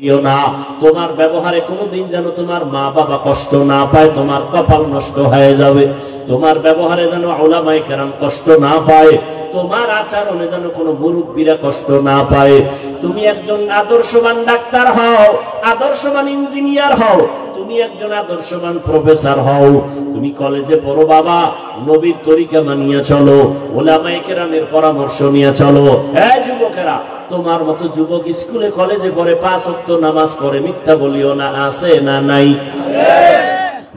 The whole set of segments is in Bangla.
না, তোমার ব্যবহারে কোনোদিন যেন তোমার মা বাবা কষ্ট না পায়, তোমার কপাল নষ্ট হয়ে যাবে। তোমার ব্যবহারে যেন উলামায়ে কেরাম কষ্ট না পায়, তোমার আচরণে যেন কোনো মুরব্বীরা কষ্ট না পায়। তুমি একজন আদর্শবান ডাক্তার হও, আদর্শবান ইঞ্জিনিয়ার হও, তুমি একজন আদর্শবান প্রফেসর হও, তুমি কলেজে পড়ো বাবা, নবীর তরিকা মানিয়ে চলো, উলামায়ে কেরামের পরামর্শ নিয়ে চলো। এই যুবকেরা, তোমার মতো যুবক স্কুলে কলেজে পড়ে 5 ওয়াক্ত নামাজ পড়ে, মিথ্যা বলিও না, আছে না নাই?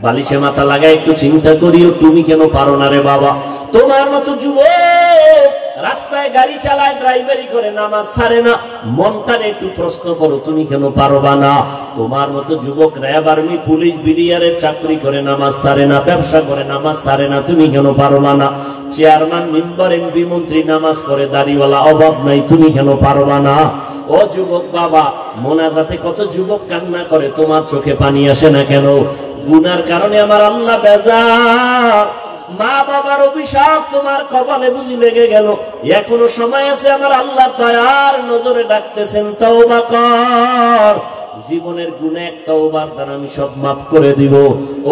বালিশে মাথা লাগায় একটু চিন্তা করিও, তুমি কেন পারো না রে বাবা? তোমার মতো যুবক রাস্তায় গাড়ি চালায়, ড্রাইভারি করে, নামাজ ছাড়ে না, মনটারে একটু প্রশ্ন করো, তুমি কেন পারবা না? তোমার মতো যুবক র্যাব, আর্মি, পুলিশ, বিডিআরের চাকরি করে, নামাজ ছাড়ে না, ব্যবসা করে, নামাজ ছাড়ে না, তুমি কেন পারবা না? চেয়ারম্যান, মেম্বার, এমপি, মন্ত্রী নামাজ পড়ে, দাড়িওয়ালা, অভাব নাই, তুমি কেন পারবা না? ও যুবক বাবা, মোনাজাতে কত যুবক কান্না করে, তোমার চোখে পানি আসে না কেন? গুনার কারণে আমার আল্লাহ বেজার, মা বাবার অভিশাপ তোমার কপালে বুঝি লেগে গেল, এখনো সময় আছে, আমার আল্লাহ দয়ার নজরে ডাকতেছেন, তওবা কর। জীবনের গুনাহ একটাও বারদান আমি সব মাফ করে দিব।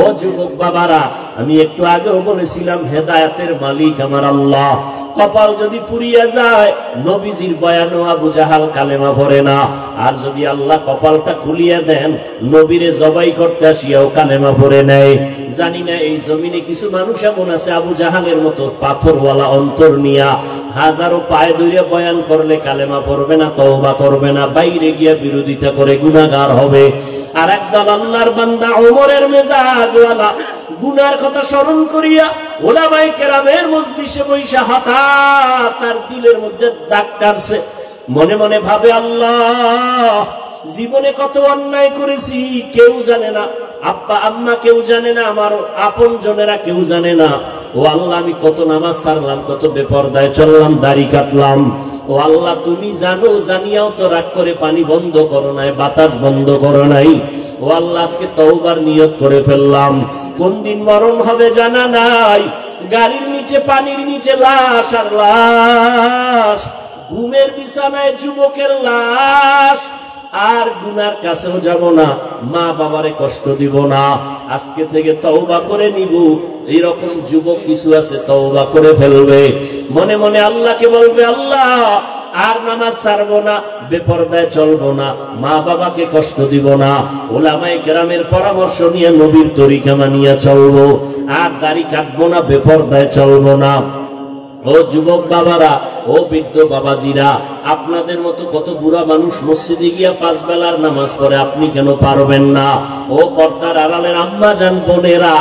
ও যুবক বাবারা, আমি একটু আগেও বলেছিলাম, হেদায়েতের মালিক আমার আল্লাহ। কপাল যদি পুড়িয়ে যায়, নবীজির বয়ানও আবু জাহাল কালেমা পড়ে না, আর যদি আল্লাহ কপালটা খুলিয়ে দেন, নবীরে জবাই করতে আসিয়াও কালেমা পড়ে নেয়। জানি না এই জমিনে কিছু মানুষ এমন আছে আবু জাহালের মতো পাথরওয়ালা অন্তর নিয়া হাজারো পায়ে ধরে বয়ান করলে কালেমা পড়বে না, তওবা করবে না, বাইরে গিয়া বিরোধিতা করে গুনাহগার হবে। আর একদল আল্লাহর বান্দা ওমরের মেজাজওয়ালা গুনার কথা স্মরণ করিয়া উলামায়ে কেরামের মজলিসে বৈশা হঠাৎ তার দিলের মধ্যে দাগ কাটছে, মনে মনে ভাবে, আল্লাহ জীবনে কত অন্যায় করেছি, কেউ জানে না, আব্বা আম্মা কেউ জানে না, আমার আপন জনেরা কেউ জানে না। ও আল্লাহ, আমি কত নামাজ ছাড়লাম, কত বেপরদায় চললাম, দাড়ি কাটলাম। ও আল্লাহ, তুমি জানো, জানিয়াও তো রাগ করে পানি বন্ধ করো নাই, বাতাস বন্ধ করো নাই। ও আল্লাহ, আজকে তওবার নিয়ত করে ফেললাম, কোন দিন মরণ হবে জানা নাই, গাড়ির নিচে, পানির নিচে লাশ আর লাশ, ঘুমের বিছানায় যুবকের লাশ, আর গুনার কাছেও যাব না, মা বাবারে কষ্ট দিব না, আজকে থেকে তওবা করে নিব। এইরকম যুবক কিছু আছে, তওবা করে ফেলবে, মনে মনে আল্লাহকে বলবে, আল্লাহ আর নামাজ ছাড়বো না, বেপরদায় চলবো না, মা বাবাকে কষ্ট দিব না, উলামায়ে কেরামের পরামর্শ নিয়ে নবীর তরিকা মানিয়া চলবো, আর দাড়ি কাটবো না, বেপরদায় চলবো না। ও যুবক বাবারা, ও বৃদ্ধ বাবাজিরা, আপনাদের মতো কত বুড়া মানুষ মসজিদে গিয়া 5 বেলার নামাজ পড়ে, আপনি কেন পারবেন না? ও পর্দার আড়ালের আম্মা জান বোনেরা,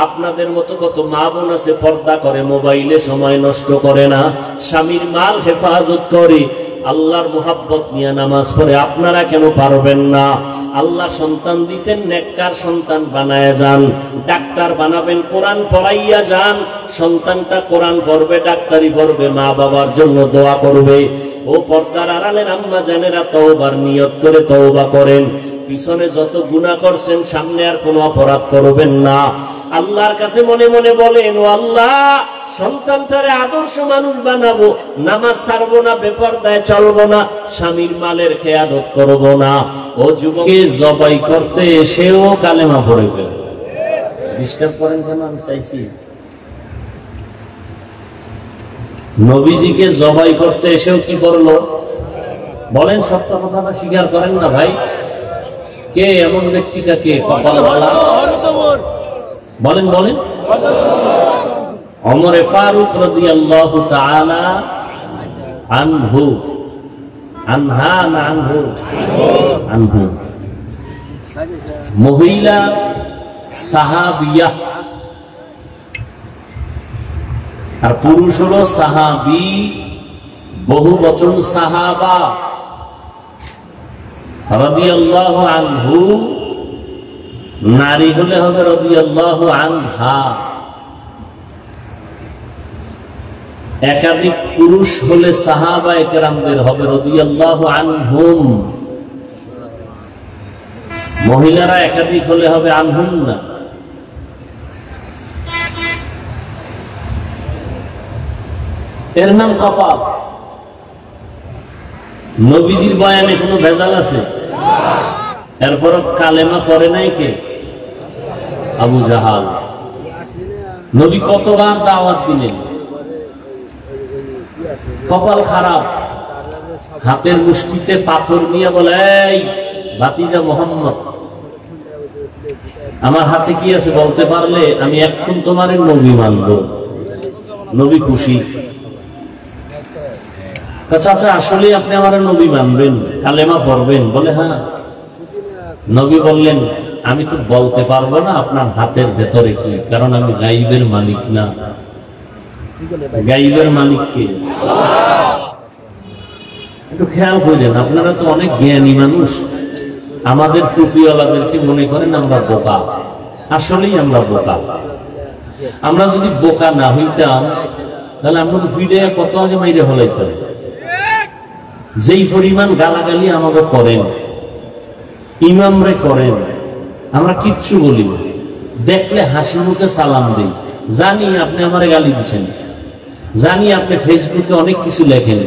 আপনাদের মতো কত মা বোন আছে, পর্দা করে, মোবাইলে সময় নষ্ট করে না, স্বামীর মাল হেফাজত করে, আল্লাহর মোহাব্বত নিয়ে নামাজ পড়ে, আপনারা কেন পারবেন না? আল্লাহ সন্তান দিছেন, নেককার সন্তান বানায় যান, ডাক্তার বানাবেন, কোরআন পড়াইয়া যান, সন্তানটা কোরআন পড়বে, ডাক্তারি পড়বে, মা বাবার জন্য দোয়া করবে। ও পর্দার আড়ালের আম্মা জানেরা, তওবার নিয়ত করে তওবা করেন, পিছনে যত গুনাহ করছেন সামনে আর কোনো অপরাধ করবেন না। আল্লাহর কাছে মনে মনে বলেন, ও আল্লাহ, সন্তানটারে আদর্শ মানুষ বানাবো, নামাজ ছাড়বো না, বেপরদায় চলবো না, স্বামীর মালের খেয়ানত করবো না। ও যুবককে জবাই করতে এসেও কালেমা পড়ে ফেলে, ডিস্টার্ব করেন কেন? আমি চাইছি নবীজিকে জবাই করতে এসেও কি করলো? বলেন, সত্য কথাটা স্বীকার করেন না ভাই? কে এমন ব্যক্তিটাকে কপালওয়ালা? বলেন বলেন। ওমর ফারুক রাদিয়াল্লাহু তাআলা আনহু, আনহা না আনহু? আনহু। মহিলা সাহাবিয়া, আর পুরুষ হলো সাহাবি, বহু বচন সাহাবা। রাদিয়াল্লাহু আনহু, নারী হলে হবে রাদিয়াল্লাহু আনহা। একাধিক পুরুষ হলে সাহাবায়ে কেরামদের হবে রাদিয়াল্লাহু আনহুম। মহিলারা একাধিক হলে হবে আনহুন্না। এর নাম কপাল। নবীজির বয়ানে কোনো ভেজাল আছে? এরপর কালেমা পড়ে নাই কে? আবু জাহাল। নবী কতবার দাওয়াত দিলেন, কপাল খারাপ, হাতের মুষ্টিতে পাথর নিয়ে বলে, এই ভাতিজা মোহাম্মদ, আমার হাতে কি আছে বলতে পারলে আমি এখন তোমার নবী মানব। নবী খুশি। চাচা আসলে আপনি আমার নবী মানবেন, কালেমা পড়বেন? বলে হ্যাঁ। নবী বললেন, আমি তো বলতে পারবো না আপনার হাতের ভেতরে কি, কারণ আমি গাইবের মালিক না। গাইবের মালিক কে? একটু খেয়াল করেন, আপনারা তো অনেক জ্ঞানী মানুষ, আমাদের টুপিওয়ালাদেরকে মনে করেন আমরা বোকা। আসলেই আমরা বোকা। আমরা যদি বোকা না হইতাম তাহলে আমরা তো ভিডিও কত আগে মাইরে ফেলাইতাম। যেই পরিমাণ গালাগালি আমাকে করেন, ইমামরে করেন, আমরা কিচ্ছু বলি না, দেখলে হাসি মুখে সালাম দিই। জানি আপনি আমারে গালি দিচ্ছেন, জানি আপনি ফেসবুকে অনেক কিছু লেখেন,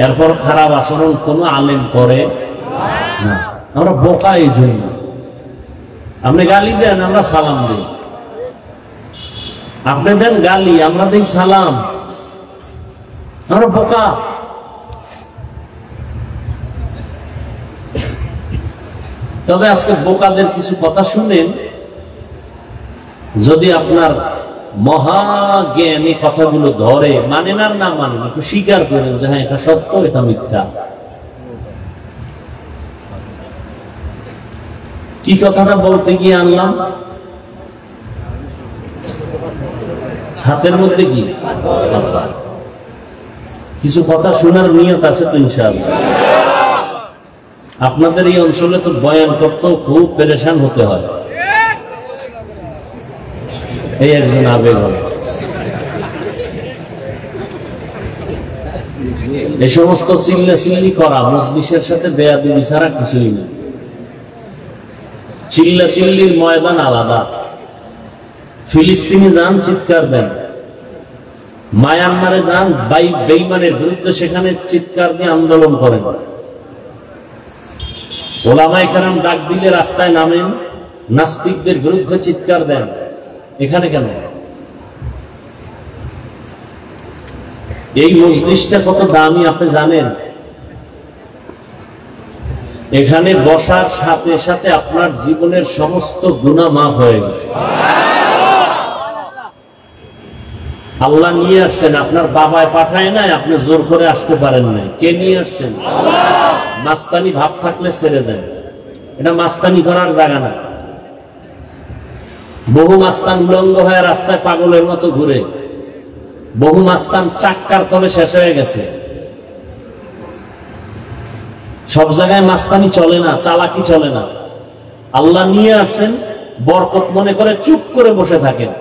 এরপর খারাপ আচরণ কোনো আলেম করে না। আমরা বোকা এই জন্য। আপনি গালি দেন, আমরা সালাম দিই। আপনি দেন গালি, আমরা দিই সালাম। আমরা বোকা। তবে আজকে বোকাদের কিছু কথা শুনেন, যদি আপনার মহাজ্ঞানী কথাগুলো ধরে, মানেন আর না মানেন, একটু স্বীকার করেন যে হ্যাঁ এটা সত্য, এটা মিথ্যা। কি কথাটা বলতে গিয়ে আনলাম? হাতের মধ্যে কি কিছু কথা শোনার নিয়ত আছে তো ইনশাআল্লাহ। আপনাদের এই অঞ্চলে তো বয়ান করতেও খুব পেরেশান হতে হয়। এই একজন আবেগ, এই সমস্ত চিল্লাচিল্লি করা মজলিসের সাথে বেয়াদবি ছাড়া কিছুই না। চিল্লাচিল্লির ময়দান আলাদা। ফিলিস্তিনে যান, চিৎকার দেন। মায়ানমারে যান, বেঈমানের বিরুদ্ধে সেখানে চিৎকার দিয়ে আন্দোলন করেন। ওলামায়ে কেরাম ডাক দিলে রাস্তায় নামেন, নাস্তিকদের বিরুদ্ধে চিৎকার দেন। এখানে কেন? এই মজলিসটা কত দামি আপনি জানেন? এখানে বসার সাথে সাথে আপনার জীবনের সমস্ত গুনাহ মাফ হয়ে গেছে। আল্লাহ নিয়ে আসছেন, আপনার বাবায় পাঠায় নাই, আপনি জোর করে আসতে পারেন নাই। কে নিয়ে আসছেন? মাস্তানি ভাব থাকলে ছেড়ে দেন, এটা মাস্তানি করার জায়গা না। বহু মাস্তান উলঙ্গ হয়ে রাস্তায় পাগলের মতো ঘুরে, বহু মাস্তান চাক্কার তলে শেষ হয়ে গেছে। সব জায়গায় মাস্তানি চলে না, চালাকি চলে না। আল্লাহ নিয়ে আসছেন, বরকত মনে করে চুপ করে বসে থাকেন।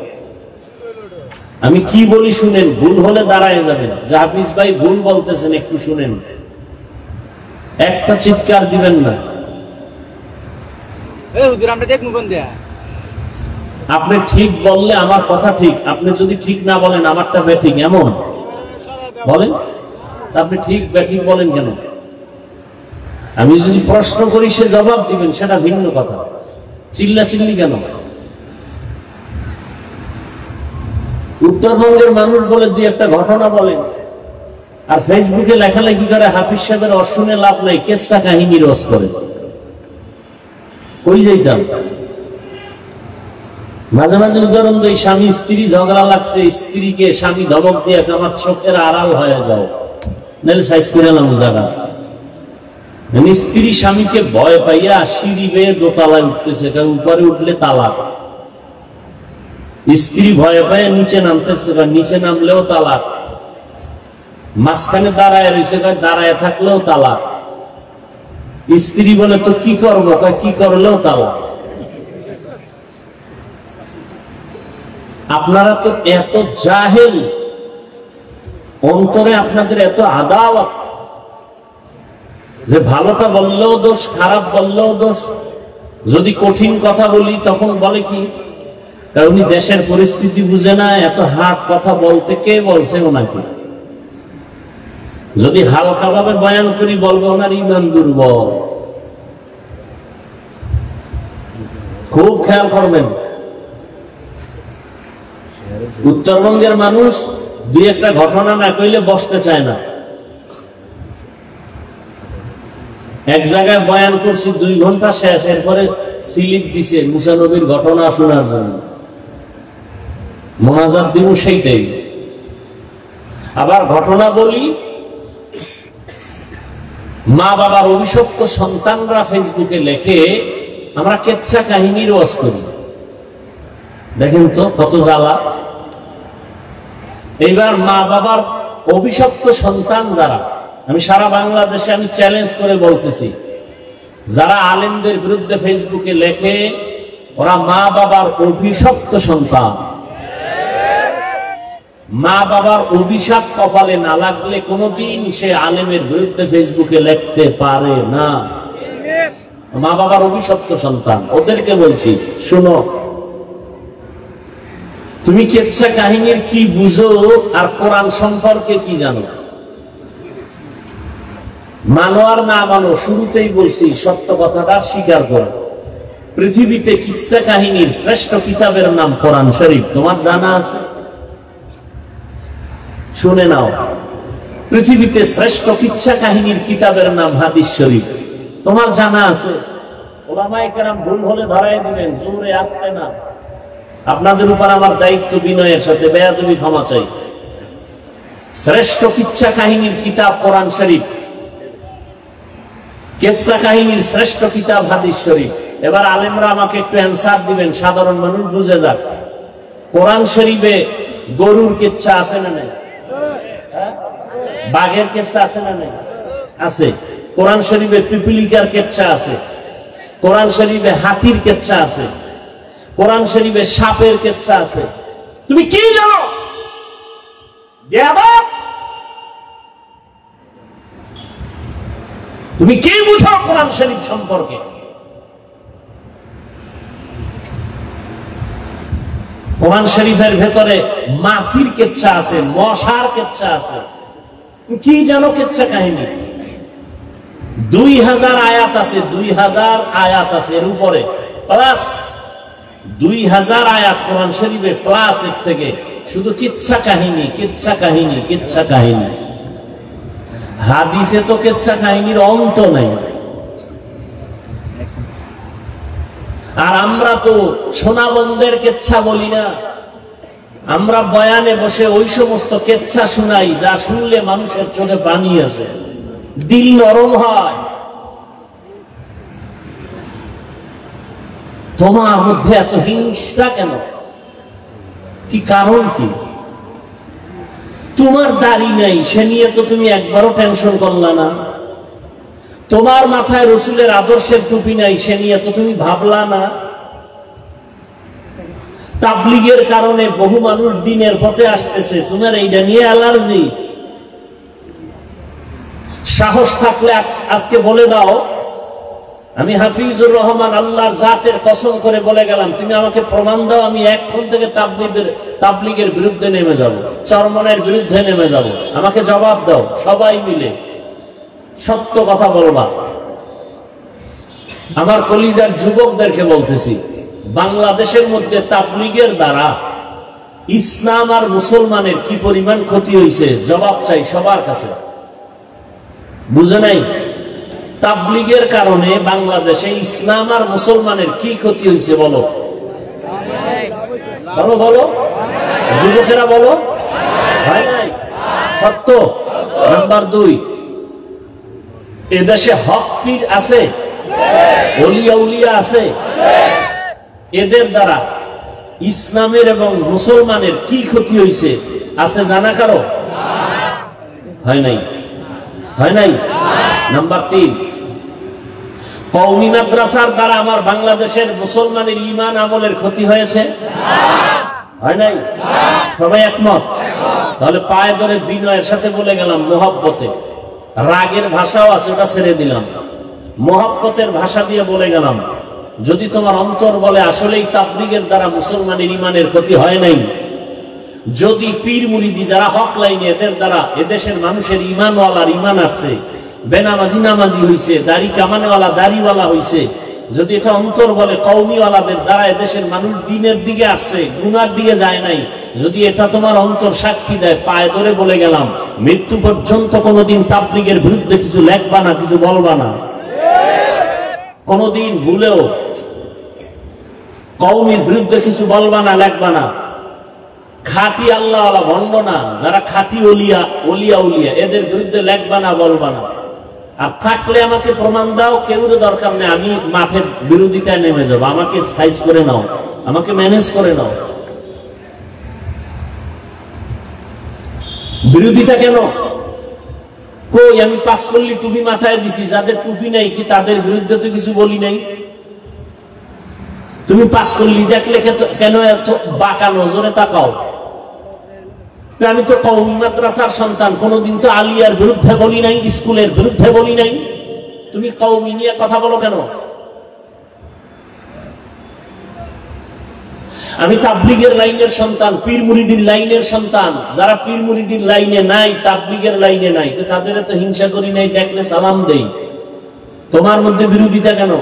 আমি কি বলি শুনেন, ভুল হলে দাঁড়ায় যাবেন। হাফিজ ভাই ভুল বলতেছেন, একটু শুনেন, একটা চিৎকার দিবেন না। আপনি ঠিক বললে আমার কথা ঠিক, আপনি যদি ঠিক না বলেন আমারটা বেঠিক, এমন বলেন। আপনি ঠিক বেঠিক বলেন কেন? আমি যদি প্রশ্ন করি সে জবাব দিবেন, সেটা ভিন্ন কথা। চিল্লাচিল্লি কেন? উত্তরবঙ্গের মানুষ বলে দুই একটা ঘটনা বলেন, আর ফেসবুকে লেখালেখি করে হাফিজ সাহেবের অশুনে লাভ নাই, কেসা কাহিনী রোজ করে। কই যাইতাম? মাঝে মাঝে উদাহরণ দিই, স্বামী স্ত্রী ঝগড়া লাগছে, স্ত্রীকে স্বামী ধমক দিয়ে আমার চোখের আড়াল হয়ে যাও, নাহলে সাইজ করে এলাম জায়গা। স্ত্রী স্বামীকে ভয় পাইয়া সিঁড়ি বেয়ে দোতলায় উঠতেছে, কারণ উপরে উঠলে তালাক। স্ত্রী ভয় পাইয়া নিচে নামতেছে, নিচে নামলেও তালাক। মাঝখানে দাঁড়ায় রয়েছে, দাঁড়ায় থাকলেও তালাক। স্ত্রী বলে তো কি করবো, কি করলেও তালাক। আপনারা তো এত জাহেল, অন্তরে আপনাদের এত আদাওয়াত যে ভালোটা বললেও দোষ, খারাপ বললেও দোষ। যদি কঠিন কথা বলি তখন বলে কি, কারণ উনি দেশের পরিস্থিতি বুঝে না, এত হার্ড কথা বলতে কে বলছে ওনাকে। যদি হালকা ভাবে বয়ান করি বলবে ওনার ঈমান দুর্বল। খুব খেয়াল করবেন। উত্তরবঙ্গের মানুষ দুই একটা ঘটনা না কইলে বসতে চায় না। এক জায়গায় বয়ান করছি 2 ঘন্টা শেষ, এরপরে সিলিপ দিছে মুসা নবীর ঘটনা শোনার জন্য। মোনাজাত দিব সেইটাই। আবার ঘটনা বলি, মা বাবার অভিশপ্ত সন্তানরা ফেসবুকে লেখে আমরা কেচ্ছা কাহিনীর ওয়াজ করি। দেখেন তো কত জ্বালা। এইবার মা বাবার অভিশপ্ত সন্তান যারা, আমি সারা বাংলাদেশে আমি চ্যালেঞ্জ করে বলতেছি, যারা আলেমদের বিরুদ্ধে ফেসবুকে লেখে ওরা মা বাবার অভিশপ্ত সন্তান। মা বাবার অভিশাপ কপালে না লাগলে কোনোদিন সে আলেমের বিরুদ্ধে ফেসবুকে লিখতে পারে না। মা বাবার অভিশপ্ত সন্তান, ওদেরকে বলছি শোনো, তুমি কেচ্ছা কাহিনীর কি বুঝো আর কোরআন সম্পর্কে কি জানো? মানো আর না মানো, শুরুতেই বলছি সত্য কথাটা স্বীকার করো। পৃথিবীতে কিচ্ছা কাহিনীর শ্রেষ্ঠ কিতাবের নাম কোরআন শরীফ, তোমার জানা আছে? শুনে নাও, পৃথিবীতে শ্রেষ্ঠ কিচ্ছা কাহিনীর কিতাবের নাম হাদিস শরীফ, তোমার জানা আছে? ওলামায়ে কেরাম ভুল হলে ধরাই দিবেন, জোরে আসতে না। আপনাদের উপর আমার দায়িত্ব বিনয়ের সাথে, বেয়াদবি ক্ষমা চাই। শ্রেষ্ঠ কিচ্ছা কাহিনীর কিতাব কোরআন শরীফ, কিচ্ছা কাহিনীর শ্রেষ্ঠ কিতাব হাদিস শরীফ। এবার আলেমরা আমাকে একটু অ্যান্সার দিবেন, সাধারণ মানুষ বুঝে যাক। কোরআন শরীফে গরুর কিচ্ছা আছে না নাই? বাঘের কিচ্ছা আছে না নাই? আছে। কোরআন শরীফে পিপিলিকার কিচ্ছা আছে, কোরআন শরীফে হাতির কিচ্ছা আছে, কোরআন শরীফে সাপের কিচ্ছা আছে। তুমি কি জানো? তুমি কি বুঝো কোরআন শরীফ সম্পর্কে? কোরআন শরীফের ভেতরে মাছির কিচ্ছা আছে, মশার কিচ্ছা আছে। কি জানো কিচ্ছা কাহিনী? 2000 আয়াত আছে, 2000 আয়াত আছে, এর উপরে প্লাস 2000 আয়াত কোরআন শরীফে প্লাস এর থেকে শুধু কিচ্ছা কাহিনী, কিচ্ছা কাহিনী, কিচ্ছা কাহিনী। হাদিসে তো কিচ্ছা কাহিনীর অন্ত নাই। আর আমরা তো সোনাবন্দের কিচ্ছা বলি না, আমরা বয়ানে বসে ওই সমস্ত কিচ্ছা শুনাই যা শুনলে মানুষের চোখে পানি আসে, দিল নরম হয়। তোমার মধ্যে এত হিংসা কেন? কি কারণ কি? তোমার দাড়ি নাই, সে নিয়ে তো তুমি একবারও টেনশন করলা না। তোমার মাথায় রসুলের আদর্শের টুপি নাই, সে নিয়ে তো তুমি ভাবলা না। তাবলীগের কারণে বহু মানুষ দ্বীনের পথে আসতেছে, তোমার এইটা নিয়ে অ্যালার্জি। সাহস থাকলে আজকে বলে দাও, আমি হাফিজুর রহমান আল্লাহর জাতের কসম করে বলে গেলাম, তুমি আমাকে প্রমাণ দাও, আমি এখন থেকে তাবলীগের বিরুদ্ধে নেমে যাব, চরমনের বিরুদ্ধে নেমে যাব। আমাকে জবাব দাও, সবাই মিলে সত্য কথা বলবা। আমার কলিজার যুবকদেরকে বলতেছি, বাংলাদেশের মধ্যে তাবলীগের দ্বারা ইসলাম আর মুসলমানের কি পরিমাণ ক্ষতি হয়েছে জবাব চাই সবার কাছে। বুঝে নাই? তাবলীগের কারণে বাংলাদেশে ইসলাম আর মুসলমানের কি ক্ষতি হয়েছে বলো, বলো বলো, যুবকেরা বলো। হয় নাই? সত্য। নাম্বার 2, এদেশে হক পীর আছে, ওলিয়া উলিয়া আছে, এদের দ্বারা ইসলামের এবং মুসলমানের কি ক্ষতি হয়েছে আছে জানা কারো? হয় নাই? হয় নাই? নাম্বার 3, কওমি মাদ্রাসার দ্বারা আমার বাংলাদেশের মুসলমানের ঈমান আমলের ক্ষতি হয়েছে? হয় নাই? সবাই একমত? তাহলে পায়ে ধরে বিনয়ের সাথে বলে গেলাম, মোহাব্বতে, রাগের ভাষাও আছে, ওটা ছেড়ে দিলাম, মোহাব্বতের ভাষা দিয়ে বলে গেলাম, যদি তোমার অন্তর বলে আসলেই তাবলীগের দ্বারা মুসলমানের ঈমানের ক্ষতি হয় নাই, যদি পীর মুরিদি যারা হক লাইনে এদের দ্বারা এদেশের মানুষের ঈমানওয়ালার ঈমান আসছে, বেনামাজি নামাজি হইছে, দাড়ি কামানেওয়ালা দাড়িওয়ালা হইছে, যদি এটা অন্তর বলে কওমিওয়ালাদের দ্বারা এদেশের মানুষ দিনের দিকে আসছে, গুনার দিকে যায় নাই, যদি এটা তোমার অন্তর সাক্ষী দেয়, পায়ে ধরে বলে গেলাম মৃত্যু পর্যন্ত কোনোদিন তাবলীগের বিরুদ্ধে কিছু লেখবা না, কিছু বলবা না, কোনোদিন ভুলেও কওমির বিরুদ্ধে কিছু বলবা না, লেখবা না। খাঁটি আল্লাহওয়ালা ভণ্ড না, যারা খাঁটি ওলিয়া উলিয়া এদের বিরুদ্ধে লেখবা না, বলবা না। আর থাকলে আমাকে প্রমাণ দাও, কেউ দরকার নেই, আমি মাঠের বিরোধিতায় নেমে যাবো, আমাকে সাইজ করে নাও, আমাকে ম্যানেজ করে নাও। বিরোধিতা কেন? কই আমি পাঁচপল্লী টুপি মাথায় দিছি, যাদের টুপি নাই কি তাদের বিরুদ্ধে তো কিছু বলি নাই। তুমি পাঁচপল্লী দেখলে কেন এত বাঁকা নজরে তাকাও? আমি তো কওমি মাদ্রাসার সন্তান, কোনদিন তো আলিয়ার বিরুদ্ধে বলি নাই, স্কুলের বিরুদ্ধে বলি নাই, তুমি কওমি নিয়ে কথা বলো কেন? আমি তাবলীগের লাইনের সন্তান, পীর মুরিদির লাইনের সন্তান। যারা পীর মুরিদির লাইনে নাই, তাবলীগের লাইনে নাই, তাদের তো হিংসা করি নাই, দেখলে সালাম দেই। তোমার মধ্যে বিরোধিতা কেন?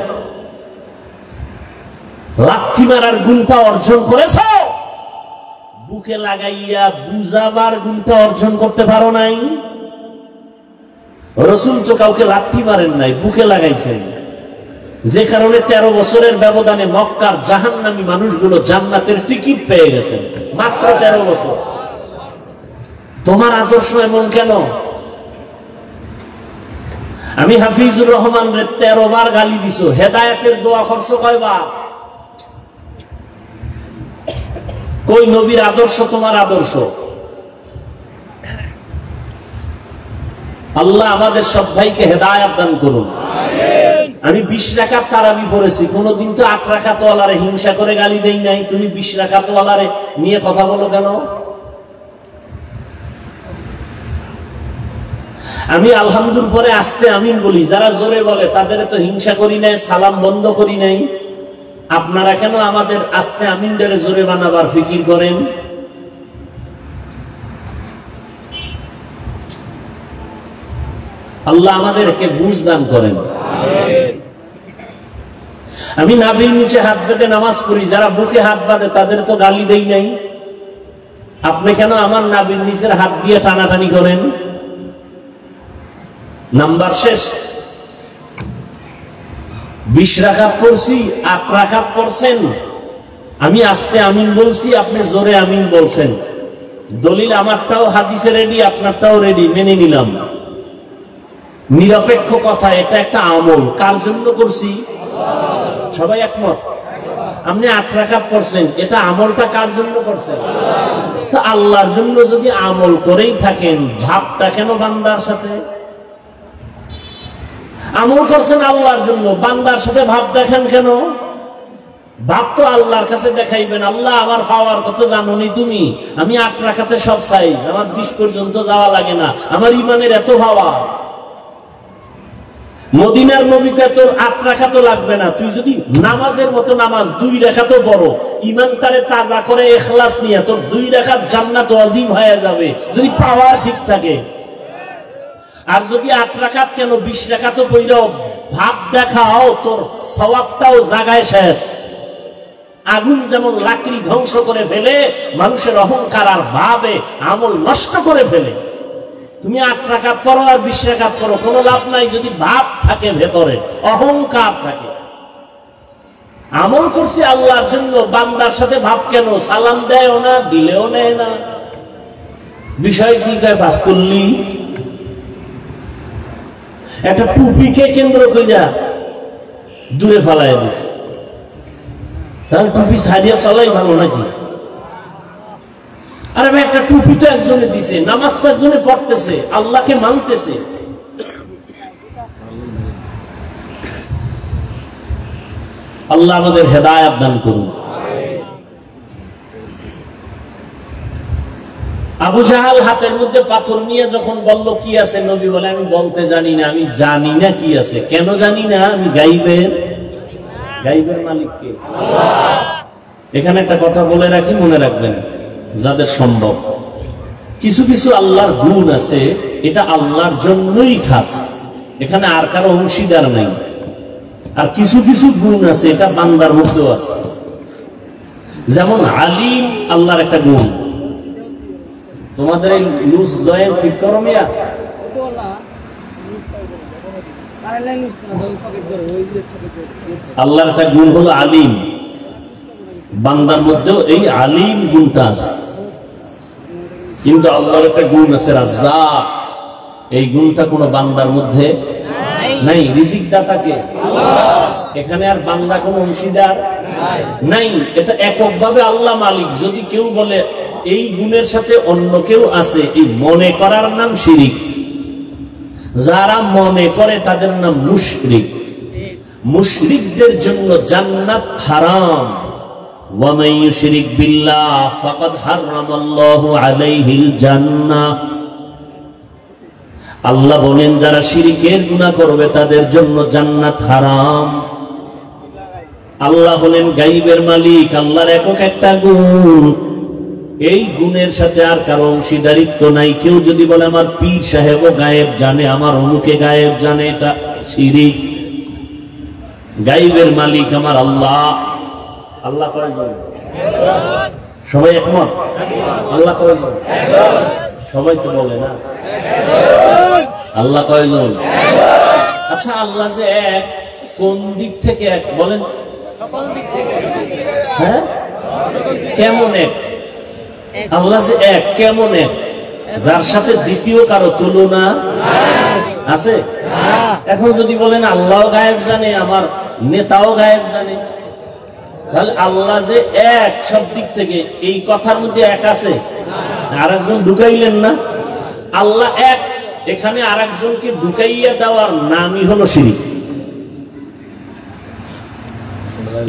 লাথি মারার গুণটা অর্জন করেছ, বুকে লাগাইয়া বুঝাবার গুণটা অর্জন করতে পারো নাই। রাসূল তো কাউকে লাথি মারেন নাই, বুকে লাগাইছেন, যে কারণে 13 বছরের ব্যবধানে মক্কার জাহান্নামী মানুষগুলো জান্নাতের টিকিট পেয়ে গেছেন, মাত্র 13 বছর। তোমার আদর্শ এমন কেন? আমি হাফিজুর রহমান রে 13 বার গালি দিছো, হেদায়েতের দোয়া করছো কয়বার? কই নবীর আদর্শ তোমার আদর্শ? আল্লাহ আমাদের সব ভাইকে হেদায়েত দান করুন। আমি 20 রাকাত তারাবি পড়েছি, কোনদিন তো 8 রাকাত ওয়ালারে হিংসা করে গালি দেই নাই। তুমি 20 রাকাত ওয়ালারে নিয়ে কথা বলো কেন? আমি আলহামদুলিল্লাহ পরে আস্তে আমিন বলি, যারা জোরে বলে তাদের তো হিংসা করি নাই, সালাম বন্ধ করি নাই। আপনারা কেন আমাদের আস্তে আমিনদের জোরে বানাবার ফিকির করেন? আল্লাহ আমাদেরকে বুঝ দান করেন। আমি নাভির নিচে হাত বেঁধে নামাজ পড়ি, যারা বুকে হাত বাঁধে তাদের তো গালি দেই নাই। আপনি কেন আমার নাভির নিচের হাত দিয়ে টানাটানি করেন? নাম্বার শেষ। 20 রাকাত পড়ছি, 8 রাকাত পড়ছেন, আমি আস্তে আমিন বলছি, আপনি জোরে আমিন বলছেন। দলিল আমারটাও হাদিসে রেডি, আপনারটাও রেডি, মেনে নিলাম। নিরপেক্ষ কথা, এটা একটা আমল, কার জন্য করছি? সবাই একমত? আপনি 8 রাকাত পড়ছেন, এটা আমলটা কার জন্য করছেন? তো আল্লাহর জন্য যদি আমল করেই থাকেন, ভাবটা কেন বান্দার সাথে? আমল করছেন আল্লাহর জন্য, বান্দার সাথে ভাব দেখেন কেন? ভাব তো আল্লাহর কাছে দেখাইবেন। আল্লাহ আমার পাওয়ার কত জানোনি তুমি? আমি 8 রাকাতে সব চাই, আমার 20 পর্যন্ত যাওয়া লাগে না, আমার ইমানের এত ভাবা। মদিনার নবীকে তোর 8 রাকাতও লাগবে না, তুই যদি নামাজের মতো নামাজ 2 রাকাতও পড়ো, ইমানটারে তাজা করে ইখলাস নিয়ে, তোর 2 রাকাত জান্নাত ওয়াজিব হয়ে যাবে, যদি পাওয়ার ঠিক থাকে। আর যদি 8 রাকাত কেন 20 রাকাতও পড়ো, ভাব দেখাও, তোর সওয়াবটাও জায়গায় শেষ। আগুন যেমন লাকড়ি ধ্বংস করে ফেলে, মানুষের অহংকার আর ভাবে আমল নষ্ট করে ফেলে। তুমি 8 রাকাত পড়ো আর 20 রাকাত পড়ো, কোনো লাভ নাই যদি ভাব থাকে, ভেতরে অহংকার থাকে। আমল করছি আল্লাহর জন্য, বান্দার সাথে ভাব কেন? সালাম দেয়ও না, দিলেও নেয় না, বিষয় কি কয়? পাস করলি। একটা টুপিকে কেন্দ্র কইরা দূরে ফালাই দিছে, তাহলে টুপি ছাড়িয়া চলাই ভালো নাকি? আরে ভাই, একটা টুপি তো একজনে দিছে, নামাজ তো একজনে পড়তেছে, আল্লাহকে মানতেছে। আল্লাহ আমাদের হেদায়েত দান করুন। আবু জাহাল হাতের মধ্যে পাথর নিয়ে যখন বলল কি আছে, নবী বলে আমি বলতে জানি না, আমি জানি না কি আছে। কেন জানি না? আমি গাইবের মালিককে। এখানে একটা কথা বলে রাখি, মনে রাখবেন, যাদের সম্ভব, কিছু কিছু আল্লাহর গুণ আছে, এটা আল্লাহর জন্যই খাস, এখানে আর কারো অংশীদার নেই। আর কিছু কিছু গুণ আছে এটা বান্দার মধ্যেও আছে। যেমন আলিম আল্লাহর একটা গুণ। তোমাদের এই লুজ জয়েন ঠিক করো মিয়া। আল্লাহর একটা গুণ হলো আলিম, বান্দার মধ্যেও এই আলিম গুণটা আছে। কিন্তু আল্লাহর একটা গুণ আছে রাজ্জাক, এই গুণটা কোন বান্দার মধ্যে নাই। রিজিক দাতাকে এখানে আর বান্দা কোন অংশীদার নাই, এটা এককভাবে আল্লাহ মালিক। যদি কেউ বলে এই গুণের সাথে অন্য কেউ আছে, এই মনে করার নাম শিরিক। যারা মনে করে তাদের নাম মুশরিক। মুশরিকদের জন্য জান্নাত হারাম। ওয়ামান ইউশরিক বিল্লাহ ফাকাদ হারামাল্লাহু আলাইহিল জান্নাহ। আল্লাহ বলেন যারা শিরকের গুনাহ করবে তাদের জন্য জান্নাত হারাম। আল্লাহ হলেন গায়বের মালিক, আল্লাহর একক একটা গুণ। এই গুণের সাথে আর কারো অংশীদারিত্ব নাই। কেউ যদি বলে আমার পীর সাহেবও গায়েব জানে, আমার অমুকে গায়েব জানে, এটা শিরিক। গায়বের মালিক আমার আল্লাহ। আল্লাহ কয়জন? সবাই একমত? আল্লাহ কয়জন? সবাই তো বলে না। আল্লাহ কয়জন? আচ্ছা, আল্লাহ যে এক, কোন দিক থেকে এক বলেন? হ্যাঁ, কেমন এক? আল্লাহ যে এক, কেমন এক? যার সাথে দ্বিতীয় কারো তুলনা আছে? এখন যদি বলেন আল্লাহ গায়েব জানে, আমার নেতাও গায়েব জানে, তাহলে আল্লাহ যে এক সব দিক থেকে, এই কথার মধ্যে এক আছে? আরেকজন ঢুকাইলেন না? আল্লাহ এক, এখানে আরেকজনকে ঢুকাইয়া দেওয়ার নামই হলো শিরক।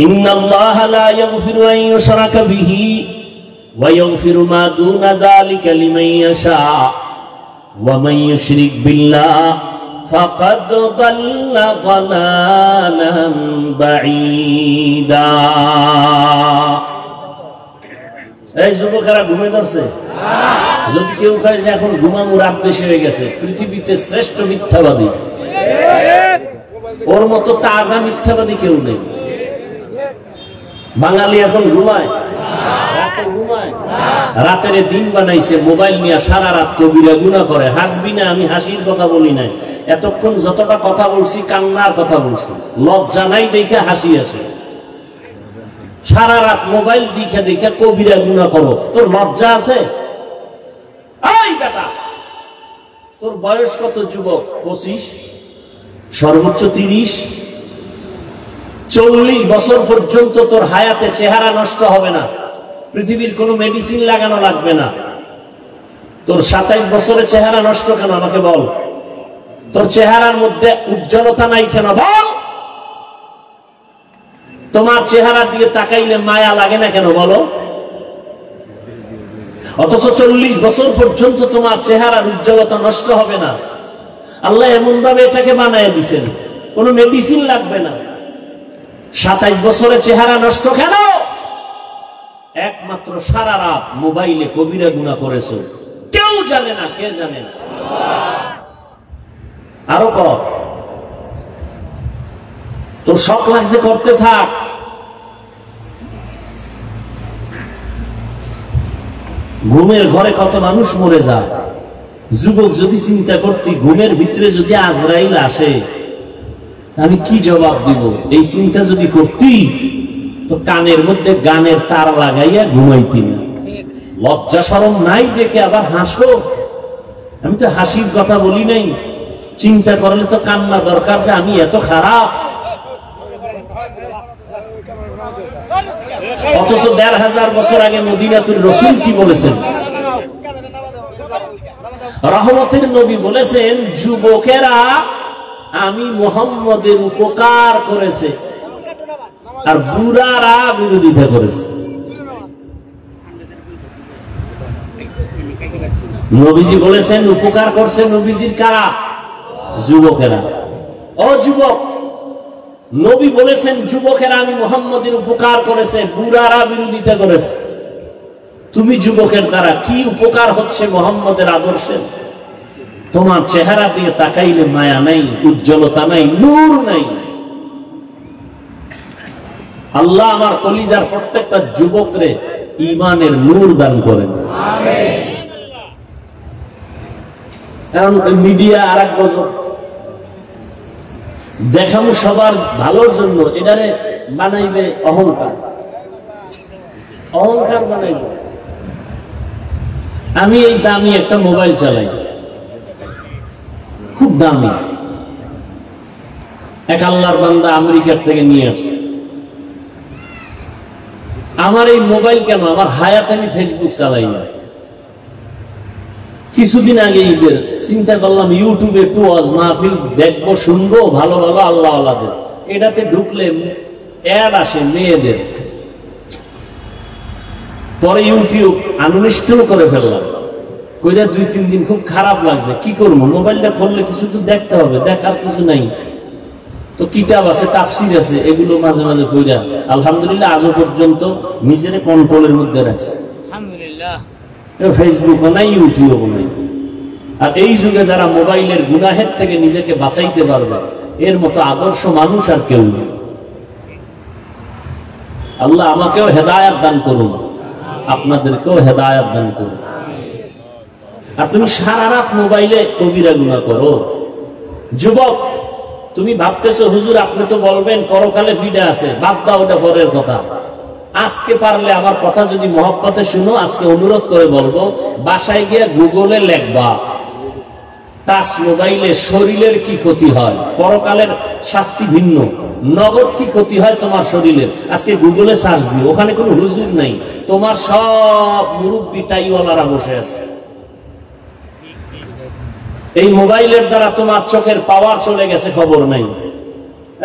ইন্নাল্লাহা লা ইয়াগফিরু আন ইউশরাকা বিহি ওয়া ইয়াগফিরু মা দুনা যালিকা লিমান ইয়াশা ওয়া মান ইউশরিক বিল্লাহ ফাকাদ দাল্লা দালালান বাঈদা। এই যুবকেরা ঘুমে ধরছে? যদি কেউ কয় যে এখন ঘুমামু, রাত বেশি হয়ে গেছে, পৃথিবীতে শ্রেষ্ঠ মিথ্যাবাদী, ওর মতো তাজা মিথ্যাবাদী কেউ নেই। বাঙালি এখন ঘুমায়, রাতে ঘুমায়, রাতের দিন বানাইছে, মোবাইল নিয়ে সারা রাত কবিরা গুনাহ করে। হাসবি না, আমি হাসির কথা বলি নাই, এতক্ষণ যতটা কথা বলছি কান্নার কথা বলছি। লজ্জা নাই দেখে হাসি আসে। সারা রাত মোবাইল দেখে দেখে কবিরা গুনাহ করো, তোর লজ্জা আছে? এই বেটা, তোর বয়স কত যুবক? 25, সর্বোচ্চ 30। 40 বছর পর্যন্ত তোর হায়াতে চেহারা নষ্ট হবে না, পৃথিবীর কোনো মেডিসিন লাগানো লাগবে না। তোর 27 বছরে চেহারা নষ্ট কেন আমাকে বল? তোর চেহারার মধ্যে উজ্জ্বলতা নাই কেন বল? তোমার চেহারা দিয়ে তাকাইলে মায়া লাগে না কেন বলো? অথচ 40 বছর পর্যন্ত তোমার চেহারার উজ্জ্বলতা নষ্ট হবে না। আল্লাহ এমন ভাবে এটাকে বানায় দিয়েছেন, কোনো মেডিসিন লাগবে না। 27 বছরে চেহারা নষ্ট কেন? একমাত্র সারা রাত মোবাইলে কবিরা গুনাহ করেছো, কেউ জানে না। কে জানে না? আরো কর, তোর শখ লাগছে করতে থাক। ঘুমের ঘরে কত মানুষ মরে যায়। যুবক যদি চিন্তা করতি, ঘুমের ভিতরে যদি আজরাইল আসে আমি কি জবাব দিব, এই চিন্তা যদি করতি তো কানের মধ্যে গানের তার লাগাইয়া ঘুমাইতি না। লজ্জা শরম নাই দেখে আবার হাসো। আমি তো হাসির কথা বলি নাই, চিন্তা করলে তো কান্না দরকার যে আমি এত খারাপ। অথচ 1500 বছর আগে মদিনাতুর রাসূল কি বলেছেন? রহমতের নবী বলেছেন, যুবকেরা আমি মুহাম্মদের উপকার করেছে আর বুড়ারা বিরোধিতা করেছে। নবীজি বলেছেন উপকার করছে নবীজির কারা? যুবকেরা। ও যুবক, নবী বলেছেন যুবকেরা আমি মুহাম্মদের উপকার করেছে, বুড়ারা বিরোধিতা করেছে। তুমি যুবকের দ্বারা কি উপকার হচ্ছে মুহাম্মদের আদর্শের? তোমার চেহারা দিয়ে তাকাইলে মায়া নাই, উজ্জ্বলতা নাই, নূর নাই। আল্লাহ আমার কলিজার প্রত্যেকটা যুবকরে ঈমানের নূর দান করেন। আমিন। এখন মিডিয়া আরেক গজব, দেখানো সবার ভালোর জন্য, এটারে বানাইবে অহংকার, অহংকার বানাইবে। আমি এই দামি একটা মোবাইল চালাই, খুব দামি, এক আল্লাহর বান্দা আমেরিকার থেকে নিয়ে আসে। আমার এই মোবাইল কেন, আমার হায়াতে আমি ফেসবুক চালাই না। কিছুদিন আগে ঈদের চিন্তা করলাম ইউটিউবে একটু ওয়াজ মাহফিল দেখবো, শুনবো, ভালো ভালো আল্লাহ আল্লাহদের। এটাতে ঢুকলে অ্যাড আসে মেয়েদের, পরে ইউটিউব আনইনস্টল করে ফেললাম। কইরা 2-3 দিন খুব খারাপ লাগছে, কি করবো, মোবাইলটা খুললে কিছু তো দেখতে হবে, দেখার কিছু নাই। তো কিতাব আছে, তাফসির আছে, এগুলো মাঝে মাঝে কইরা আলহামদুলিল্লাহ আজও পর্যন্ত নিজের কন্ট্রোলের মধ্যে রাখছে। আলহামদুলিল্লাহ ফেসবুক নাই, ইউটিউব নাই। আর এই যুগে যারা মোবাইলের গুনাহের থেকে নিজেকে বাঁচাইতে পারবে, এর মতো আদর্শ মানুষ আর কেউ নেই। আল্লাহ আমাকেও হেদায়েত দান করুন, আপনাদেরকেও হেদায়েত দান করুন। আর তুমি সারা রাত মোবাইলে কবিরা গুনাহ করো। যুবক, তুমি ভাবতেছো হুজুর আপনি তো বলবেন পরকালে ফিরে আছে, বাদ দাও, ওটা পরের কথা। আজকে পারলে আমার কথা যদি মহব্বতে শুনো, আজকে অনুরোধ করে বলবো, বাসায় গিয়ে গুগলে লেখবা টাচ মোবাইলে শরীরের কি ক্ষতি হয়, পরকালের শাস্তি ভিন্ন, নগদ কি ক্ষতি হয় তোমার শরীরের। আজকে গুগলে সার্চ দিও, ওখানে কোনো হুজুর নাই, তোমার সব মুরব্বি টাইওয়ালারা বসে আছে। এই মোবাইলের দ্বারা তোমার চোখের পাওয়ার চলে গেছে, খবর নাই।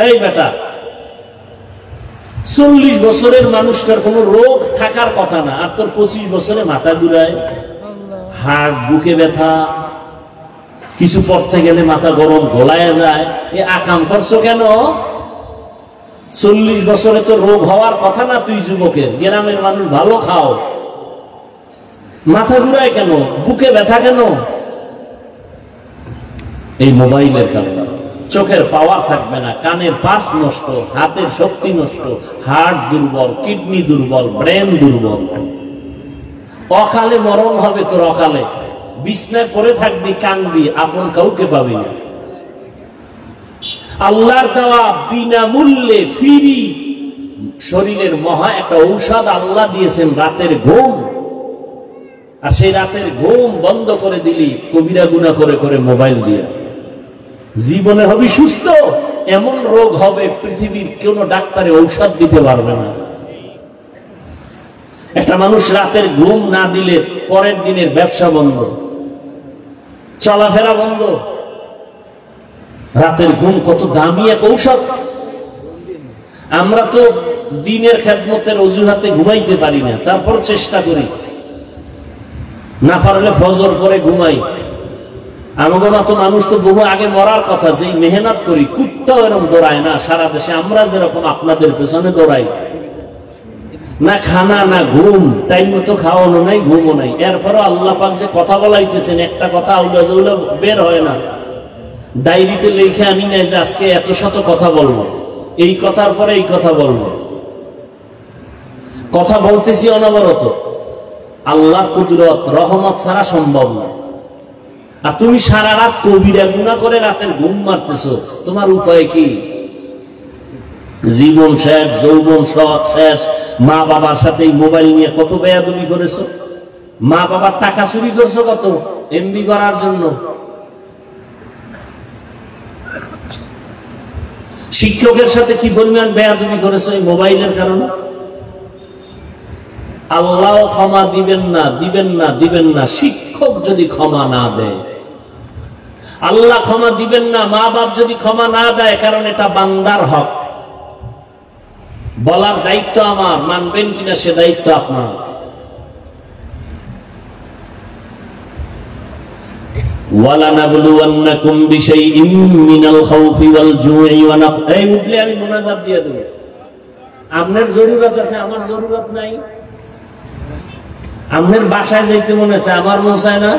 এই বেটা, 40 বছরের মানুষটার কোন রোগ থাকার কথা না, আর তোর 25 বছরে মাথা ঘুরায়, হাড়, বুকে ব্যথা, কিছু পড়তে গেলে মাথা গরম, গোলায় যায়। এ আকাম করছো কেন? 40 বছরে তো রোগ হওয়ার কথা না। তুই যুবকের, গ্রামের মানুষ ভালো খাও, মাথা ঘুরায় কেন, বুকে ব্যথা কেন? এই মোবাইলের কারণে চোখের পাওয়ার থাকবে না, কানের পার্স নষ্ট, হাতের শক্তি নষ্ট, হার্ট দুর্বল, কিডনি দুর্বল, ব্রেন দুর্বল। অকালে মরণ হবে তোর, অকালে বিছনায় পড়ে থাকবি, কানবি, আপন কাউকে পাবি না। আল্লাহর দেওয়া বিনামূল্যে ফ্রি শরীরের মহা একটা ঔষধ আল্লাহ দিয়েছেন, রাতের ঘুম। আর সেই রাতের ঘুম বন্ধ করে দিলি কবিরা গুনাহ করে করে মোবাইল দিয়ে, জীবনে হবি সুস্থ। এমন রোগ হবে পৃথিবীর কোন ডাক্তারে ঔষধ দিতে পারবে না। একটা মানুষ রাতের ঘুম না দিলে পরের দিনের ব্যবসা বন্ধ, চলাফেরা বন্ধ। রাতের ঘুম কত দামি এক ঔষধ। আমরা তো দিনের খেদমতের অজুহাতে ঘুমাইতে পারি না, তারপর চেষ্টা করি, না পারলে ফজর পরে ঘুমাই। আমাদের মতো মানুষ তো বহু আগে মরার কথা, যেই মেহনত করি, কুত্তাও এরকম দৌড়ায় না সারা দেশে। আমরা যেরকম আপনাদের পেছনে দৌড়াই, না খানা না ঘুম, টাইম মতো খাওয়ানো নাই, ঘুমও নাই। এরপরও আল্লাহ পাক যে কথা বলাইতেছেন, একটা কথা আউলা জাউলা বের হয় না। ডায়েরিতে লিখে আমি নাই যে আজকে এত শত কথা বলবো, এই কথার পরে এই কথা বলবো। কথা বলতেছি অনবরত, আল্লাহ কুদরত রহমত ছাড়া সম্ভব না। আর তুমি সারা রাত কবিরা গুনাহ করে রাতের ঘুম মারতেছো, তোমার উপায় কি? জীবন শেষ, যৌবন শেষ। মা বাবার সাথে মোবাইল নিয়ে কত বেয়াদবি করেছো, মা বাবার টাকা চুরি করছো কত এমবি করার জন্য। শিক্ষকের সাথে কি পরিমাণ বেয়াদবি করেছো এই মোবাইলের কারণে। আল্লাহ ক্ষমা দিবেন না, দিবেন না, দিবেন না। শিক্ষক যদি ক্ষমা না দেয়, আল্লাহ ক্ষমা দিবেন না। মা বাপ যদি ক্ষমা না দেয়, কারণ এটা বান্দার হক। বলার দায়িত্ব আমার, মানবেন কিনা সে দায়িত্ব আপনার। ওয়ালানাবলুওয়ান্নাকুম বিশাইইম মিনাল খাউফি ওয়াল জুই ওয়া নাকস। এই উঠলে আমি মুনাজাত দিয়ে দেব। আপনার জরুরত আছে, আমার জরুরত নাই। আপনার বাসায় যাইতে মনে আছে, আমার মন চায় না।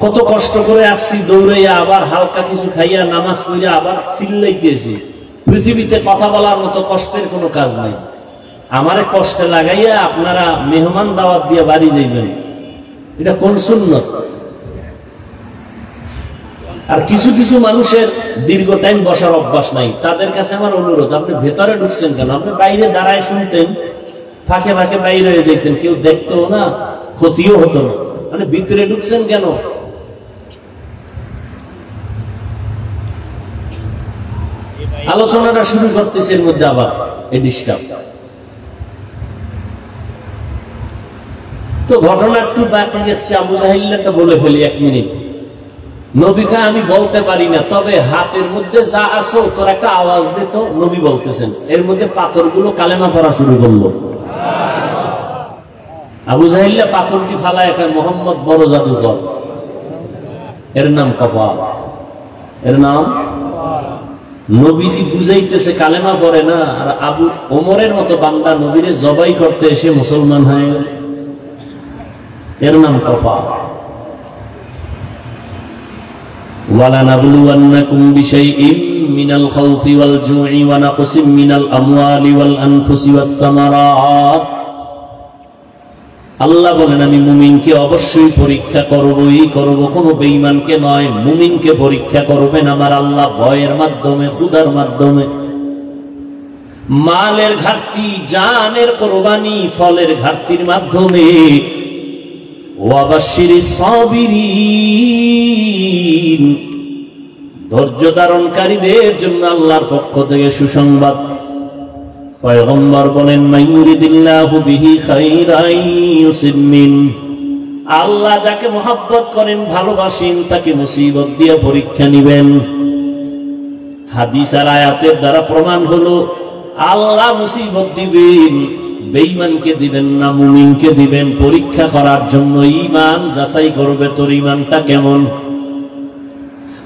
কত কষ্ট করে আসছি দৌড়াইয়া, আবার হালকা কিছু খাইয়া নামাজ পড়িয়া আবার চিল্লাইতেছি। পৃথিবীতে কথা বলার মতো কষ্টের কোনো কাজ নাই। আমারে কষ্টে লাগাইয়া আপনারা মেহমান দাওয়াত দিয়ে বাড়ি যাইবেন, এটা কোন সুন্নত? আর কিছু কিছু মানুষের দীর্ঘ টাইম বসার অভ্যাস নাই, তাদের কাছে আমার অনুরোধ, আপনি ভেতরে ঢুকছেন কেন? আপনি বাইরে দাঁড়ায় শুনতেন, ফাঁকে ফাঁকে বাইরে হয়ে যেতেন, কেউ দেখতো না, ক্ষতিও হতো না। মানে ভিতরে ঢুকছেন কেন? আলোচনাটা শুরু করতেছে, এর মধ্যে আবার এই ডিস্টার্ব। তো ঘটনা একটু বাকি গেছে, আবু জাহিল্লাটা বলে ফেলি 1 মিনিট। নবীকে আমি বলতে পারি না, তবে হাতের মধ্যে যা আছে তোর একটা আওয়াজ দিত, নবী বলতেছেন। এর মধ্যে পাথরগুলো কালেমা পড়া শুরু করলো। আবু জাহিল্লা পাথরটি ফালায় এখন মোহাম্মদ বড় জাদুকর, এর নাম কপাল, এর নাম। নবীজি বুঝাইতেছে কালেমা পড়ে না, আর আবু ওমরের মতো বান্দা নবীরে জবাই করতে এসে মুসলমান হয়, এর নাম কপাল। وَلَنَبْلُوَنَّكُمْ بِشَيْءٍ مِّنَ الْخَوْفِ وَالْجُوعِ وَنَقْصٍ مِّنَ الْأَمْوَالِ وَالْأَنفُسِ وَالثَّمَرَاتِ। আল্লাহ বলেন আমি মুমিনকে অবশ্যই পরীক্ষা করবই করব, কোনো বেঈমানকে নয়। মুমিনকে পরীক্ষা করবেন আমার আল্লাহ ভয়ের মাধ্যমে, ক্ষুধার মাধ্যমে, মালের ঘাটতি, জানের কোরবানি, ফলের ঘাটতির মাধ্যমে। ওয়াবাশশিরিস সাবিরিন, ধৈর্য ধারণকারীদের জন্য আল্লাহর পক্ষ থেকে সুসংবাদ। পয়গম্বর বলেন মাইয়ুরিদিল্লাহু বিহি খাইরান ইউসিব মিন, আল্লাহ যাকে মহব্বত করেন, ভালোবাসেন, তাকে মুসিবত দিয়ে পরীক্ষা নিবেন। হাদিস আর আয়াতের দ্বারা প্রমাণ হলো আল্লাহ মুসিবত দিবেন, বেঈমানকে দিবেন না, মুমিনকে দিবেন পরীক্ষা করার জন্য। ঈমান যাচাই করবে তোর ঈমানটা কেমন।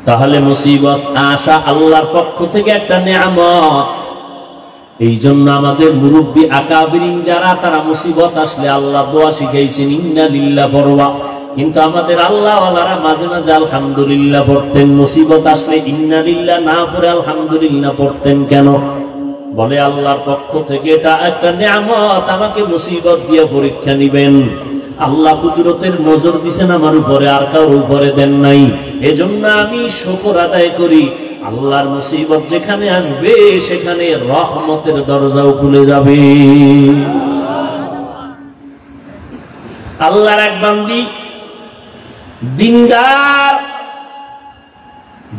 তাহলে মুসিবত আসা আল্লাহর পক্ষ থেকে একটা নেয়ামত। এই জন্য আমাদের মুরব্বী আকাবিরিন যারা, তারা মুসিবত আসলে আল্লাহ দোয়া শিখাইছেন, ইন্না লিল্লাহ পড়বা। কিন্তু আমাদের আল্লাহ ওয়ালারা মাঝে মাঝে আলহামদুলিল্লাহ পড়তেন, মুসিবত আসলে ইন্না লিল্লাহ না পড়ে আলহামদুলিল্লাহ পড়তেন কেন? বলে আল্লাহর পক্ষ থেকে এটা একটা নেয়ামত, আমাকে মুসিবত দিয়ে পরীক্ষা নিবেন। আল্লাহ কুদরতের নজর দিছেন আমার উপরে, আর কারোর উপরে দেন নাই। এজন্য আমি শুকর আদায় করি। আল্লাহর মুসিবত যেখানে আসবে সেখানে রহমতের দরজাও খুলে যাবে। আল্লাহর এক বান্দি দিনদার,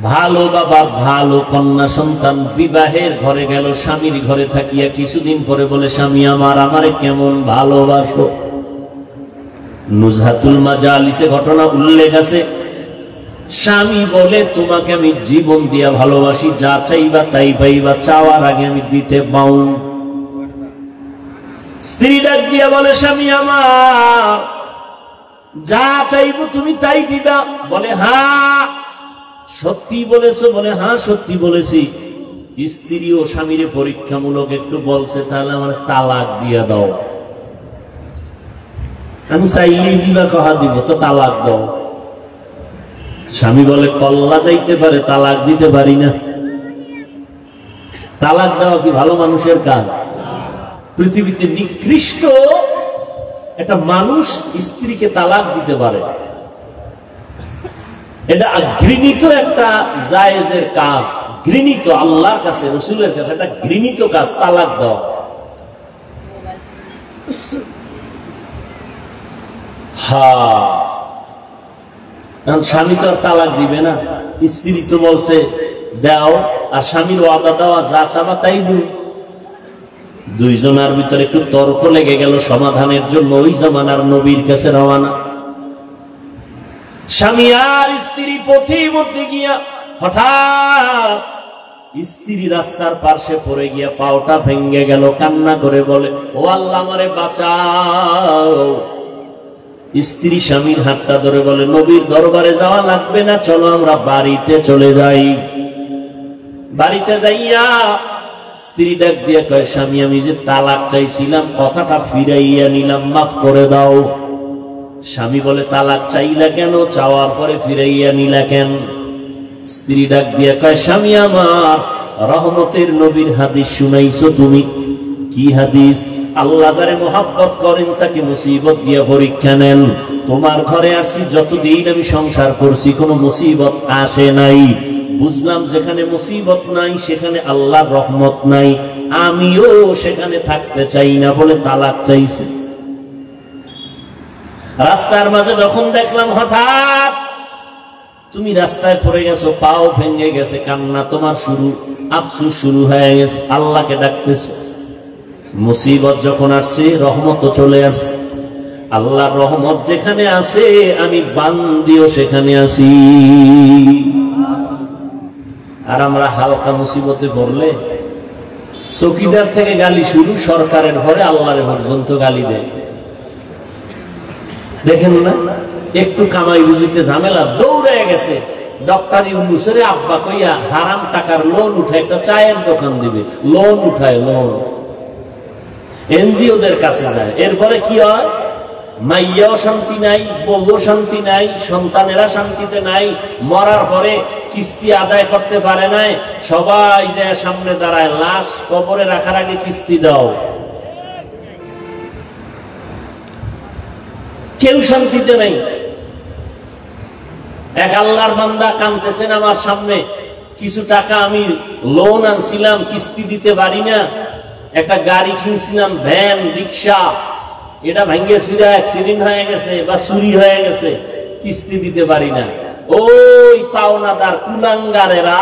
ভালো বাবা, ভালো কন্যা সন্তান, বিবাহের ঘরে গেল, স্বামীর ঘরে থাকিয়া কিছুদিন পরে বলে স্বামী আমার, আমারে কেমন ভালোবাসো। নুজহাতুল মাজালিসে ঘটনা উল্লেখ আছে। স্বামী বলে তোমাকে আমি জীবন দিয়া ভালোবাসি, যা চাইবা তাই পাইবা, চাওয়ার আগে আমি দিতে পাও। স্ত্রী ডাক দিয়া বলে স্বামী আমার, যা চাইবো তুমি তাই দিবা। বলে হ্যাঁ সত্যি বলেছো? বলে হ্যাঁ সত্যি বলেছি। স্ত্রী ও স্বামীর পরীক্ষামূলক একটু বলছে, তাহলে আমার তালাক দিয়া দাও। আমি চাইলেই দিবা, কহা দিব তো তালাক দাও। স্বামী বলে কল্লা যাইতে পারে, তালাক দিতে পারি না। তালাক দেওয়া কি ভালো মানুষের কাজ? পৃথিবীতে নিকৃষ্ট একটা মানুষ স্ত্রীকে তালাক দিতে পারে, এটা ঘৃণিত একটা জায়েজের কাজ, ঘৃণিত আল্লাহর কাছে, রাসূলের কাছে একটা ঘৃণিত কাজ তালাক দেওয়া। স্বামী তো আর তালাক দিবে না, স্ত্রী তো বলছে দাও, আর স্বামীর ওয়াদা দেওয়া, যা চাবা তাই দিন। দুইজনের ভিতরে একটু তর্ক লেগে গেল, সমাধানের জন্য ওই জামানার নবীর কাছে রওনা। স্বামী আর স্ত্রী পথের মধ্যে গিয়া হঠাৎ স্ত্রী রাস্তার পাশে পড়ে গিয়া পাওটা ভেঙে গেল, কান্না করে বলে ও আল্লাহ আমারে বাঁচাও। স্ত্রী স্বামীর হাতটা ধরে বলে নবীর দরবারে যাওয়া লাগবে না, চলো আমরা বাড়িতে চলে যাই। বাড়িতে যাইয়া স্ত্রী ডাক দিয়ে কয় স্বামী আমি যে তালাক চাইছিলাম কথাটা ফিরাইয়া নিলাম, মাফ করে দাও। স্বামী বলে তালাক চাইলা কেন, চাওয়ার পরে ফিরাইয়া নিলা কেন? স্ত্রী ডাক দিয়ে কয় স্বামী আমার রহমতের নবীর হাদিস শুনাইছো তুমি। কি হাদিস? আল্লাহ যারে মোহাব্বত করেন তাকে মুসিবত দিয়ে পরীক্ষা নেন। তোমার ঘরে আসছি, যতদিন আমি সংসার করছি কোনো মুসিবত আসে নাই। বুঝলাম যেখানে মুসিবত নাই সেখানে আল্লাহর রহমত নাই, আমিও সেখানে থাকতে চাই না বলে তালাক চাইছে। রাস্তার মাঝে যখন দেখলাম হঠাৎ তুমি রাস্তায় পড়ে গেছো, পাও ভেঙে গেছে, কান্না তোমার শুরু, আফসোস শুরু হয়ে গেছে, আল্লাহকে ডাকতেছো। মুসিবত যখন আসছে রহমত চলে আসছে। আল্লাহর রহমত যেখানে আছে আমি বান্দিও সেখানে আছি। আর আমরা হালকা মুসিবতে পড়লে চৌকিদার থেকে গালি শুরু, সরকারের ঘরে আল্লাহর পর্যন্ত গালি দেয়। দেখেন না, একটু কামাই বুঝিতে ঝামেলা, দৌড়ে গেছে ডক্টর ইউনূসের আব্বা কইয়া হারাম টাকার লোন উঠায় একটা চায়ের দোকান দিবে, লোন উঠায়, লোন এনজিওদের কাছে যায়। এরপরে কি হয়? মাইয়াও শান্তি নাই, বউও শান্তি নাই, সন্তানেরা শান্তিতে নাই। মরার পরে কিস্তি আদায় করতে পারে নাই, সবাই যায় সামনে দাঁড়ায়, লাশ কবরে রাখার আগে কিস্তি দাও। কেউ শান্তিতে নাই। এক আল্লাহর বান্দা কাঁদতেছেন আমার সামনে, কিছু টাকা আমি লোন আনছিলাম, কিস্তি দিতে পারি না। একটা গাড়ি কিনছিলাম, ভ্যান, রিক্সা, এটা ভেঙে চুরা অ্যাক্সিডেন্ট হয়ে গেছে বা চুরি হয়ে গেছে, কিস্তি দিতে পারি না। ওই পাওনাদার কুলাঙ্গারেরা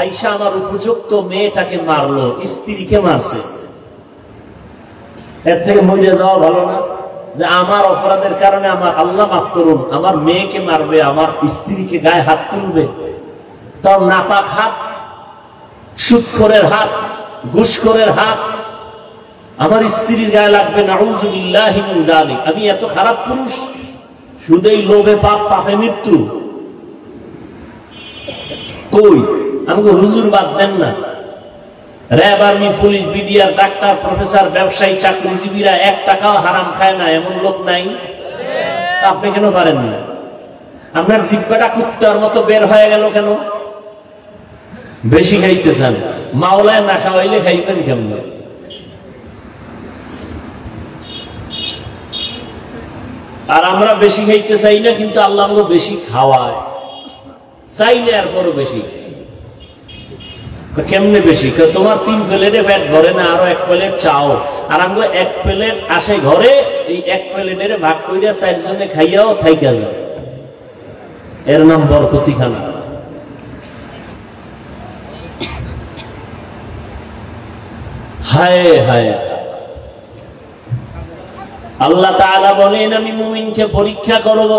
আইসা আমার উপযুক্ত মেয়েটাকে মারলো, স্ত্রীকে মারছে। এর থেকে মরে যাওয়া ভালো না? যে আমার অপরাধের কারণে আমার আল্লাহ মাফ করুন, আমার মেয়েকে মারবে, আমার স্ত্রীকে গায়ে হাত তুলবে। তার নাপাক হাত, সুদখোরের হাত, ঘুষখোরের হাত আমার স্ত্রীর গায়ে লাগবে। নাউযুবিল্লাহি মিন যালিক। আমি এত খারাপ পুরুষ? সুদেই লোভে পাপ, পাপে মৃত্যু। কই আমাকে হুজুর বাদ দেন না। RAB, army, police, BDR, doctor, professor, ব্যবসায়ী, চাকরিজীবীরা 1 টাকাও হারাম খায় না, এমন লোক নাই? আপনি কেন পারেন না? আপনার জিহ্বাটা কুত্তার মতো বের হয়ে গেল কেন? বেশি খাইতে চান, মাওলায় না খাওয়াইলে খাইবেন কেমন? আর আমরা বেশি খাইতে চাই না, কিন্তু আল্লাহ আমাকে বেশি খাওয়ায়। চাইলে আর বড় বেশি। কেমনে বেশি? তোমার 3 প্লেটে পেট ভরে না, আরো 1 প্লেট চাও। আর আমাকে 1 প্লেট আসে ঘরে, এই 1 প্লেটের ভাগ কইরা 4 জনে খাইয়াও থাইকা যায়। এর নাম বরকতি খানা। হায় হায়, আল্লাহ তাআলা বলেন আমি মুমিনকে পরীক্ষা করব,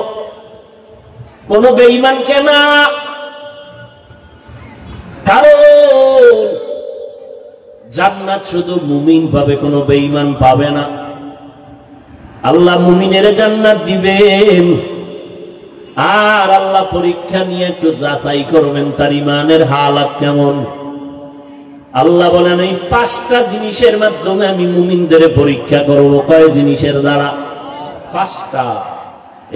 কোন বেঈমানকে না। কারণ জান্নাত শুধু মুমিন পাবে, কোন বেঈমান পাবে না। আল্লাহ মুমিনের জান্নাত দিবেন, আর আল্লাহ পরীক্ষা নিয়ে একটু যাচাই করবেন তার ঈমানের হালাত কেমন। আল্লাহ বলেন এই 5টা জিনিসের মাধ্যমে আমি মুমিনদের পরীক্ষা করব। কয় জিনিসের দ্বারা? 5টা।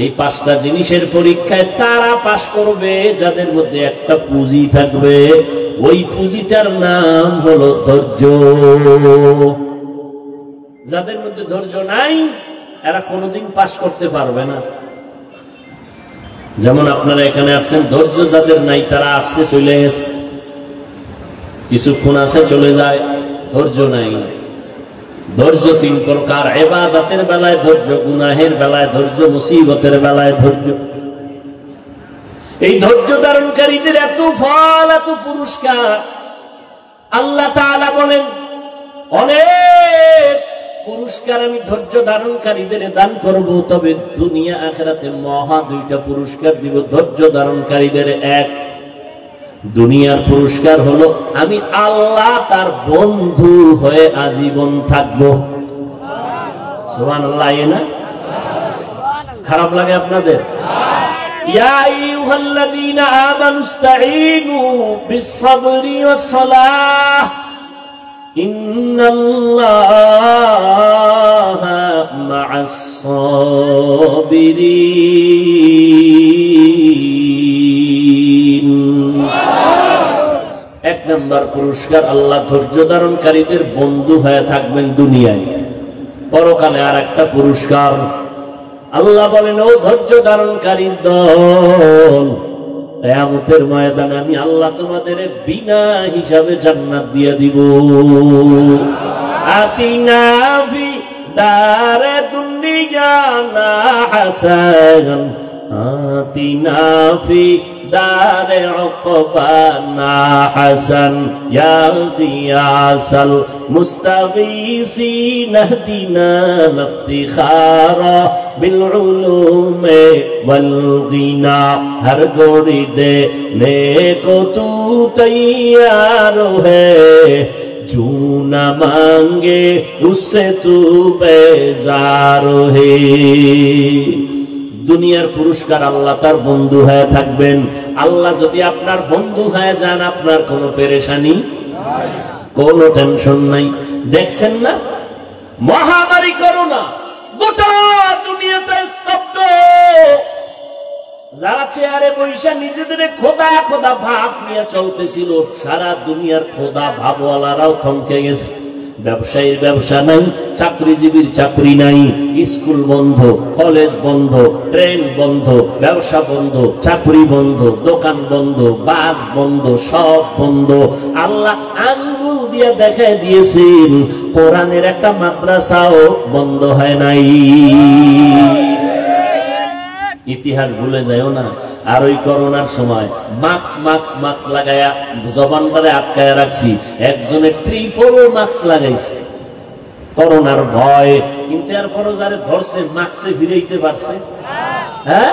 এই 5টা জিনিসের পরীক্ষায় তারা পাশ করবে যাদের মধ্যে একটা পুঁজি থাকবে, ওই পুঁজিটার নাম হলো ধৈর্য। যাদের মধ্যে ধৈর্য নাই এরা কোনোদিন পাশ করতে পারবে না। যেমন আপনারা এখানে আসছেন, ধৈর্য যাদের নাই তারা আসছে চলে গেছে, কিছুক্ষণ আছে চলে যায়, ধৈর্য নাই। ধৈর্য 3 প্রকার, ইবাদতের বেলায় ধৈর্য, গুনাহের বেলায় ধৈর্য, মুসিবতের বেলায় ধৈর্য। এই ধৈর্য ধারণকারীদের এত ফল, এত পুরস্কার। আল্লাহ তাআলা বলেন অনেক পুরস্কার আমি ধৈর্য ধারণকারীদের দান করব, তবে দুনিয়া আখিরাতে মহা 2টা পুরস্কার দিব ধৈর্য ধারণকারীদের। 1, দুনিয়ার পুরস্কার হলো আমি আল্লাহ তার বন্ধু হয়ে আজীবন থাকবো। সুবহানাল্লাহ। না খারাপ লাগে আপনাদের? ইয়া আইয়ুহাল্লাযীনা আমানুস্তাঈনু বিস-সাবরি ওয়াস-সালাহ ইন্নাল্লাহা মা'আস-সাবিরিন। 1 নম্বর পুরস্কার, আল্লাহ ধৈর্য ধারণকারীদের বন্ধু হয়ে থাকবেন দুনিয়ায়। পরকালে আর একটা পুরস্কার, আল্লাহ বলেন ও ধৈর্য ধারণকারীর দল, কিয়ামতের ময়দানে আমি আল্লাহ তোমাদের বিনা হিসাবে জান্নাত দিয়ে দিব। আতিনা ফি দারে দুনিয়া না হাসান, আতিনা ফি দারে উকবানা হাসান, ইয়া গিয়াসাল মুস্তাগীসিন ইহদিনা ইফতিখারা বিল উলুমে ওয়াল গিনা, হর গোরি দেনে কো তু তৈয়ার হ্যায়, जो न मांगे उससे तू बेजार है। দুনিয়ার পুরস্কার, আল্লাহ তার বন্ধু হয়ে থাকবেন। আল্লাহ যদি আপনার বন্ধু হয়ে যান, আপনার কোনো পেরেশানি কোনো টেনশন নাই। দেখছেন না মহামারী করোনা, গোটা দুনিয়াতে স্তব্ধ। যারা চেয়ারে বৈশা নিজেদের খোদা খোদা ভাব নিয়ে চলতেছিল, সারা দুনিয়ার খোদা ভাবওয়ালারাও থমকে গেছে। ব্যবসায়ীর ব্যবসা নাই, চাকরিজীবীর চাকরি নাই, স্কুল বন্ধ, কলেজ বন্ধ, ট্রেন বন্ধ, ব্যবসা বন্ধ, চাকরি বন্ধ, দোকান বন্ধ, বাস বন্ধ, সব বন্ধ। আল্লাহ আঙ্গুল দিয়ে দেখায় দিয়েছেন কোরআনের একটা মাদ্রাসাও বন্ধ হয় নাই। ইতিহাস ভুলে যায়ও না। আর ওই করোনার সময় মাস্ক লাগায়া জবানটারে আটকায় রাখছি, একজনে ট্রিপল মাস্ক লাগাইছে করোনার ভয়, কিন্তু এরপরও যারে ধরছে মাস্কে ফিরাইতে পারছে। হ্যাঁ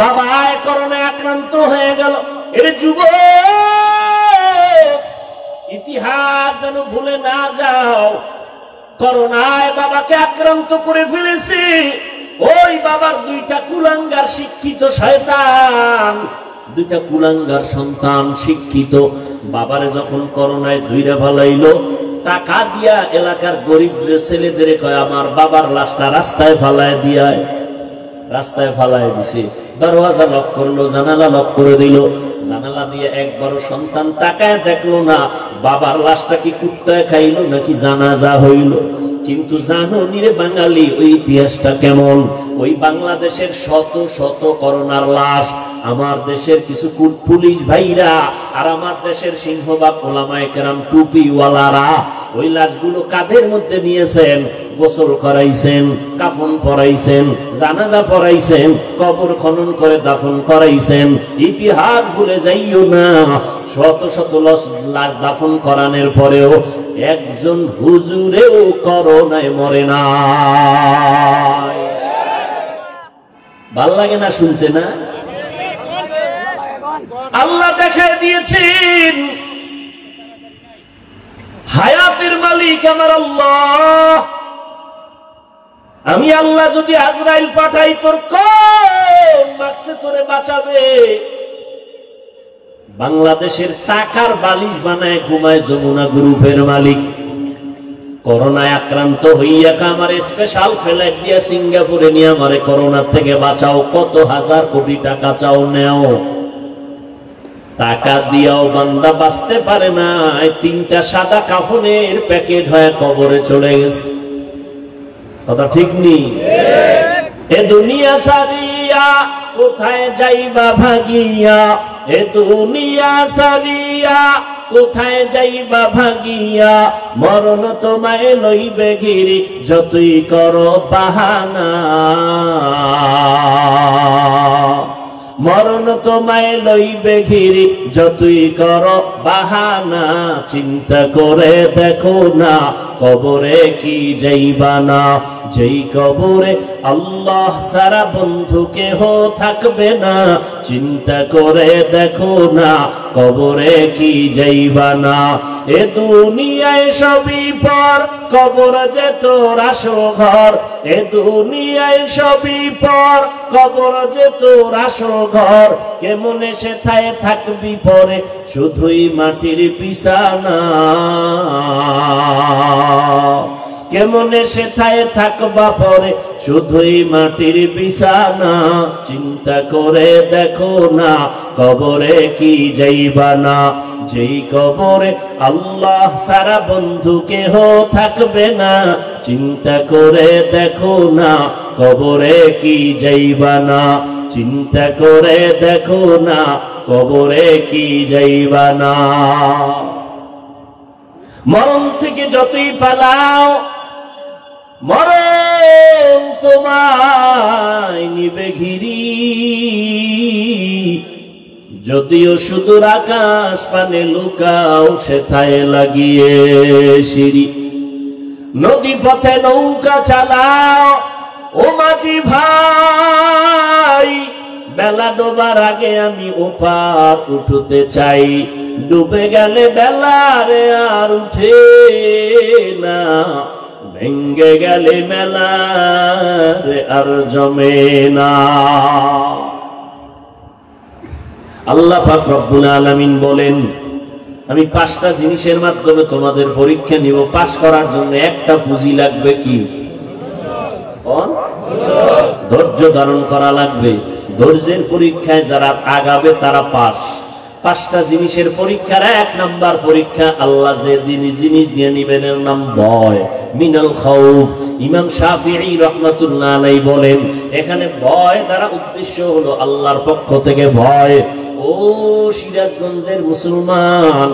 বাবা, করোনায় আক্রান্ত হয়ে গেল, এর যুব ইতিহাস যেন ভুলে না যাও। করোনায় বাবাকে আক্রান্ত করে ফেলেছে, ওই বাবার দুইটা কুলাঙ্গার শিক্ষিত শয়তান, দুইটা কুলাঙ্গার সন্তান শিক্ষিত। বাবারে যখন করোনায় ধুইরা ফেলাইলো, টাকা দিয়া এলাকার গরিব ছেলেদের কয় আমার বাবার লাশটা রাস্তায় ফালায় দিয়ায়। রাস্তায় ফালায় দিছে, দরওয়াজা লক করলো, জানালা লক করে দিল। জানালা দিয়ে একবারও সন্তান তাকায় দেখলো না বাবার লাশটা কি কুত্তায় খাইলো নাকি জানাজা হইল। কিন্তু জানো নিরে বাঙালি, ওই ইতিহাসটা কেমন? ওই বাংলাদেশের শত শত করোনার লাশ আমার দেশের কিছু পুলিশ ভাইরা আর আমার দেশের সিংহবাগ ওলামায়ে কেরাম টুপিওয়ালারা ওই লাশগুলো কাঁধের মধ্যে নিয়েছেন, গোসল করাইছেন, কাফন পরাইছেন, জানাজা পরাইছেন, কবর খনন করে দাফন করাইছেন। ইতিহাস ভুলে যাইও না, শত শত লাশ দাফন করানোর পরেও একজন হুজুরেও করোনায় মরে না। ভাল লাগে না শুনতে? না, আল্লাহ দেখায় দিয়েছেন হায়াতের মালিক আমার আল্লাহ। আমি আল্লাহ যদি আজরাইল পাঠাই, তোর কোন মাকসে তোরে বাঁচাবে? বাংলাদেশের টাকার বালিশ বানায় ঘুমায় যমুনা গ্রুপের মালিক। করোনায় আক্রান্ত হইয়া আমার স্পেশাল ফ্লাইট দিয়া সিঙ্গাপুরে নিয়ে আমারে করোনা থেকে বাঁচাও। কত হাজার কোটি টাকা চাও, নেও। টাকা দিয়াও বান্দা বাঁচতে পারে না। তিনটা সাদা কাফনের প্যাকেট হয়ে কবরে চলে গেছে। কথা ঠিক নি? এ দুনিয়া সারিয়া কোথায় যাইবা ভাগিয়া, এ দুনিয়া সারিয়া কোথায় যাইবা ভাগিয়া, মরণ তোমায় লইবে ঘিরি যতই করো বাহানা। মরণ তোমায় লইবে ঘিরি যতই করো বাহানা। চিন্তা করে দেখো না কবরে কি যাইবা না, যেই কবরে আল্লাহ সারা বন্ধু কেহ থাকবে না। চিন্তা করে দেখো না কবরে কি যাইবা না। এ দুনিয়ায় সবই পর, কবর যে তোর আসল ঘর। এ দুনিয়ায় সবই পর, কবর যে তোর আসল ঘর। কেমনে সেথায় থাকবি পরে, শুধুই মাটির বিছানা। কেমনে সেথায় থাকবা পরে শুধুই মাটির বিছানা, চিন্তা করে দেখো না কবরে কি যাইবা না, যেই কবরে আল্লাহ সারা বন্ধু কেহ থাকবে না, চিন্তা করে দেখো না কবরে কি যাইবা না, চিন্তা করে দেখো না কবরে কি যাইবা না। মরণ থেকে যতই পালাও মরণ তোমায় নিবে ঘিরি, যদিও সুদূর আকাশ পানে লুকাও সেথায় লাগিয়ে সিঁড়ি। নদী পথে নৌকা চালাও ও মাঝি ভাই, বেলা ডোবার আগে আমি ওপার উঠতে চাই, ডুবে গেলে বেলারে আর উঠে না, ভেঙ্গে গেলে মেলারে আর জমে না। আল্লাহ পাক রব্বুল আলামিন বলেন, আমি 5টা জিনিসের মাধ্যমে তোমাদের পরীক্ষা নিব, পাস করার জন্য একটা পুঁজি লাগবে, কি? ধৈর্য ধারণ করা লাগবে। ধৈর্যের পরীক্ষায় যারা আগাবে তারা পাস। 5টা জিনিসের পরীক্ষার 1 নাম্বার পরীক্ষা আল্লাহ যে জিনিস দিয়ে নিবেন এর নাম ভয়, মিনাল খাউফ। ইমাম শাফিঈ রাহমাতুল্লাহ আলাইহি বলেন, এখানে ভয় দ্বারা উদ্দেশ্য হলো আল্লাহর পক্ষ থেকে ভয়। ও সিরাজগঞ্জের মুসলমান,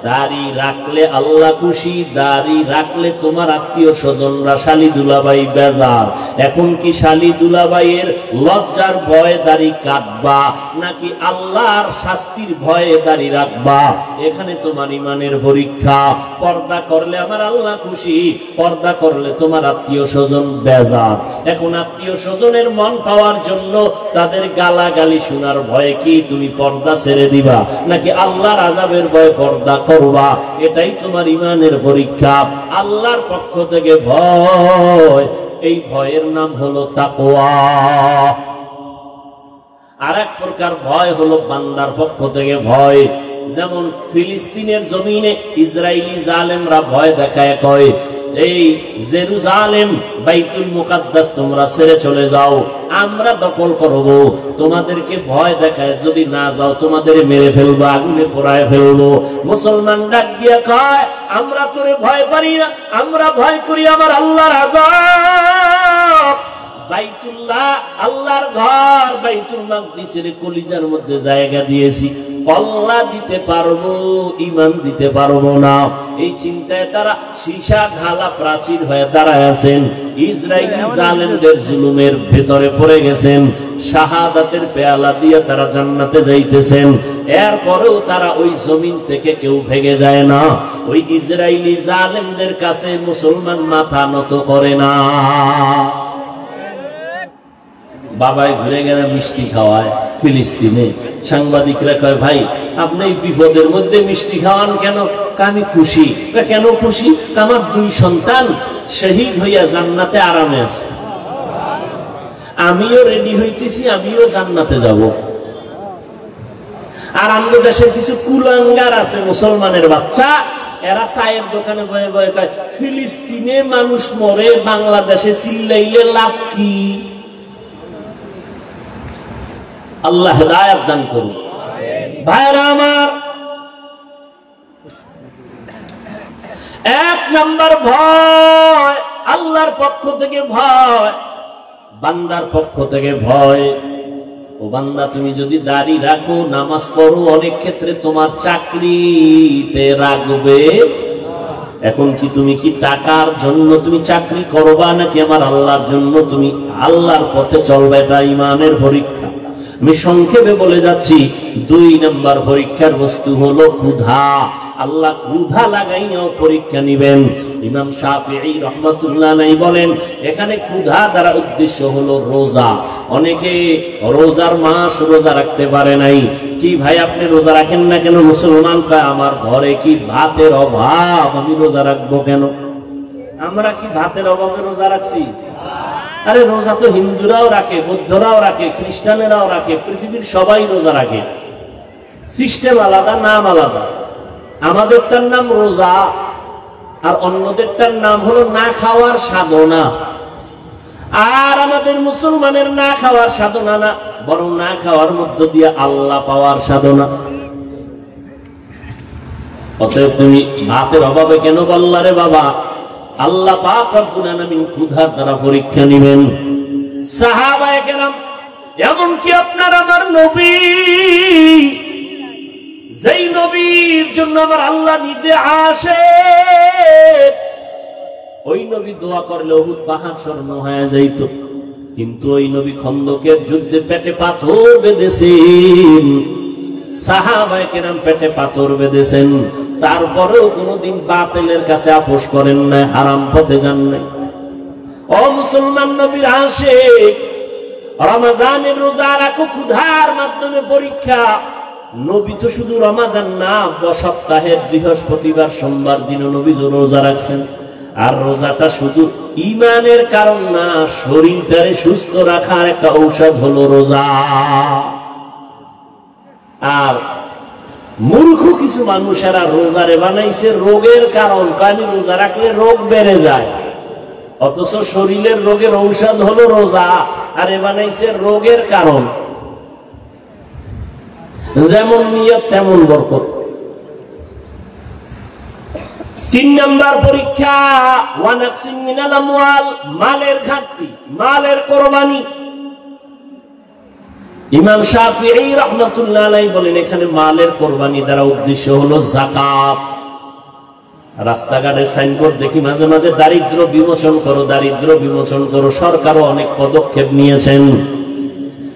দাড়ি রাখলে আল্লাহ খুশি, দাড়ি রাখলে তোমার আত্মীয় স্বজনরা শালি দুলাভাই বেজার। এখন কি শালি দুলাভাইয়ের লজ্জার ভয়ে দাড়ি কাটবা নাকি আল্লাহর শাস্তির ভয়ে দাড়ি রাখবা? এখানে তোমার ইমানের পরীক্ষা। পর্দা করলে আমার আল্লাহ খুশি, পর্দা করলে তোমার আত্মীয় স্বজন বেজার। এখন আত্মীয় স্বজনের মন পাওয়ার জন্য তাদের গালাগালি শোনার ভয়ে কি তুমি পর্দা ছেড়ে দিবা নাকি আল্লাহর আযাবের ভয়ে পর্দা করবা? এটাই তোমার ইমানের পরীক্ষা। আল্লাহর পক্ষ থেকে ভয়, এই ভয়ের নাম হলো তাকওয়া। আর এক প্রকার ভয় হলো বান্দার পক্ষ থেকে ভয়। যেমন ফিলিস্তিনের জমিনে ইসরায়েলি জালেমরা ভয় দেখায়, কয় এই জেরুজালেম বাইতুল মুকাদ্দাস তোমরা ছেড়ে চলে যাও, আমরা দখল করব। তোমাদেরকে ভয় দেখায় যদি না যাও তোমাদের মেরে ফেলবো, আগুনে পোড়ায় ফেলবো। মুসলমান ডাক দিয়া কয়, আমরা তোরে ভয় পারি না, আমরা ভয় করি আমার আল্লাহর আযাব। বাইতুল্লাহ আল্লাহর ঘর, বাইতুল মাকদিসের কলিজার মধ্যে জায়গা দিয়েছি, কল্লা দিতে পারবো, ঈমান দিতে পারবো না। এই চিন্তায় তারা সীসা ঢালা প্রাচীর হয়ে দাঁড়ায় আছেন। ইসরায়েলি জালেমদের জুলুমের ভেতরে পড়ে গেছেন। শাহাদাতের পেয়ালা দিয়ে তারা জান্নাতে যাইতেছেন। এরপরেও তারা ওই জমিন থেকে কেউ ভেঙে যায় না। ওই ইসরায়েলি জালেমদের কাছে মুসলমান মাথা নত করে না। বাবাই ঘুরে গেলে মিষ্টি খাওয়ায় ফিলিস্তিনে। সাংবাদিকরা কয়, ভাই আপনি এই বিপদের মধ্যে মিষ্টি খাওয়ান কেন? আমি খুশি। কেন খুশি? আমার 2 সন্তান শহীদ হইয়া জান্নাতে আরামে আছে, আমিও রেডি হইতেছি, আমিও জান্নাতে যাব। আর আমাদের দেশে কিছু কুলাঙ্গার আছে মুসলমানের বাচ্চা, এরা চায়ের দোকানে বয়ে বয়ে কয় ফিলিস্তিনে মানুষ মরে, বাংলাদেশে চিল্লাইলে লাভ কি? আল্লাহ হেদায়েত দান করুন। ভাইরা আমার, 1 নাম্বার ভয় আল্লাহর পক্ষ থেকে ভয়, বান্দার পক্ষ থেকে ভয়। ও বান্দা, তুমি যদি দাড়ি রাখো, নামাজ পড়ো, অনেক ক্ষেত্রে তোমার চাকরিতে রাখবে। এখন কি তুমি কি টাকার জন্য তুমি চাকরি করবা নাকি আমার আল্লাহর জন্য তুমি আল্লাহর পথে চলবে? এটা ঈমানের পরীক্ষা। আমি সংক্ষেপে বলে যাচ্ছি। 2 নাম্বার পরীক্ষার বস্তু হলো ক্ষুধা। আল্লাহ ক্ষুধা লাগাইয়াও পরীক্ষা নিবেন। ইমাম শাফিঈ রাহমাতুল্লাহ আলাইহি বলেন, এখানে ক্ষুধা দ্বারা উদ্দেশ্য হলো রোজা। অনেকে রোজার মাস রোজা রাখতে পারে নাই। কি ভাই আপনি রোজা রাখেন না কেন? মুসলমান কয়, আমার ঘরে কি ভাতের অভাব, আমি রোজা রাখবো কেন? আমরা কি ভাতের অভাবে রোজা রাখছি? আরে রোজা তো হিন্দুরাও রাখে, বৌদ্ধরাও রাখে, খ্রিস্টানেরাও রাখে, পৃথিবীর সবাই রোজা রাখে। সিস্টেম আলাদা, নাম আলাদা। আমাদেরটার নাম রোজা, আর অন্যদেরটার নাম হলো না খাওয়ার সাধনা। আর আমাদের মুসলমানের না খাওয়ার সাধনা না, বরং না খাওয়ার মধ্য দিয়ে আল্লাহ পাওয়ার সাধনা। অতএব তুমি ভাতের অভাবে কেন বললা রে বাবা? আল্লাহ পাক রব্বুল আলামিন ক্ষুধার দ্বারা পরীক্ষা নেবেন। সাহাবায়ে কেরাম, এমনকি আপনার আমার নবী, যেই নবীর জন্য আমার আল্লাহ নিজে আসে, ওই নবী দোয়া করলে উহুদ পাহাড় স্বর্ণ হয়ে যাইত। কিন্তু ওই নবী খন্দকের যুদ্ধে পেটে পাথর বেঁধেছেন, সাহাবায়ে কেরাম পেটে পাথর বেঁধেছেন, তারপরেও কোনদিন বাতিলের কাছে আপোষ করেন না, হারাম পথে যান নাই। ও মুসলমান নবীর আশিক, রমজানের রোজা রাখো ক্ষুধার মাধ্যমে পরীক্ষা। নবী তো শুধু রমজান না, সপ্তাহের বৃহস্পতিবার সোমবার দিনও নবী রোজা রাখছেন। আর রোজাটা শুধু ঈমানের কারণ না, শরীরটারে সুস্থ রাখার একটা ঔষধ হলো রোজা। আর মূর্খ কিছু মানুষেরা রোজারে বানাইছে রোগের কারণ, আমি রোজা রাখলে রোগ বেড়ে যায়, অথচ শরীরের রোগের ঔষধ হলো রোজা, আর এ বানাইছে রোগের কারণ। যেমন নিয়ত তেমন বরকত। 3 নাম্বার পরীক্ষা, ওয়ানাকসিন মিনাল আমওয়াল, মালের ঘাটতি, মালের কোরবানি। ইমাম শাফিঈ রাহমাতুল্লাহ আলাইহি বলেন, এখানে মালের কোরবানি দ্বারা উদ্দেশ্য হলো যাকাত। রাস্তাঘাটে সাইনবোর্ড দেখি মাঝে মাঝে, দারিদ্র বিমোচন করো, দারিদ্র বিমোচন করো। সরকারও অনেক পদক্ষেপ নিয়েছেন,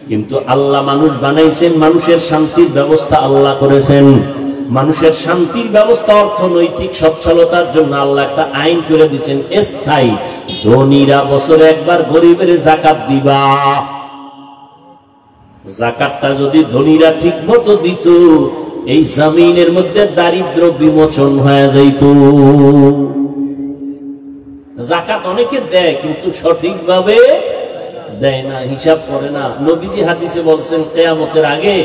কিন্তু আল্লাহ মানুষ বানাইছেন, মানুষের শান্তির ব্যবস্থা আল্লাহ করেছেন। মানুষের শান্তির ব্যবস্থা, অর্থনৈতিক সচ্ছলতার জন্য আল্লাহ একটা আইন করে দিয়েছেন স্থায়ী। ধনীরা বছরে একবার গরিবের যাকাত দিবা। যাকাতটা যদি ধনীরা ঠিক মতো দিত, এই জমিনের মধ্যে দারিদ্র বিমোচন হয়ে যাইত। যাকাত অনেকে দেয়, কিন্তু সঠিকভাবে দেয় না, হিসাব করে না। নবীজি হাদিসে বলছেন, কিয়ামতের আগে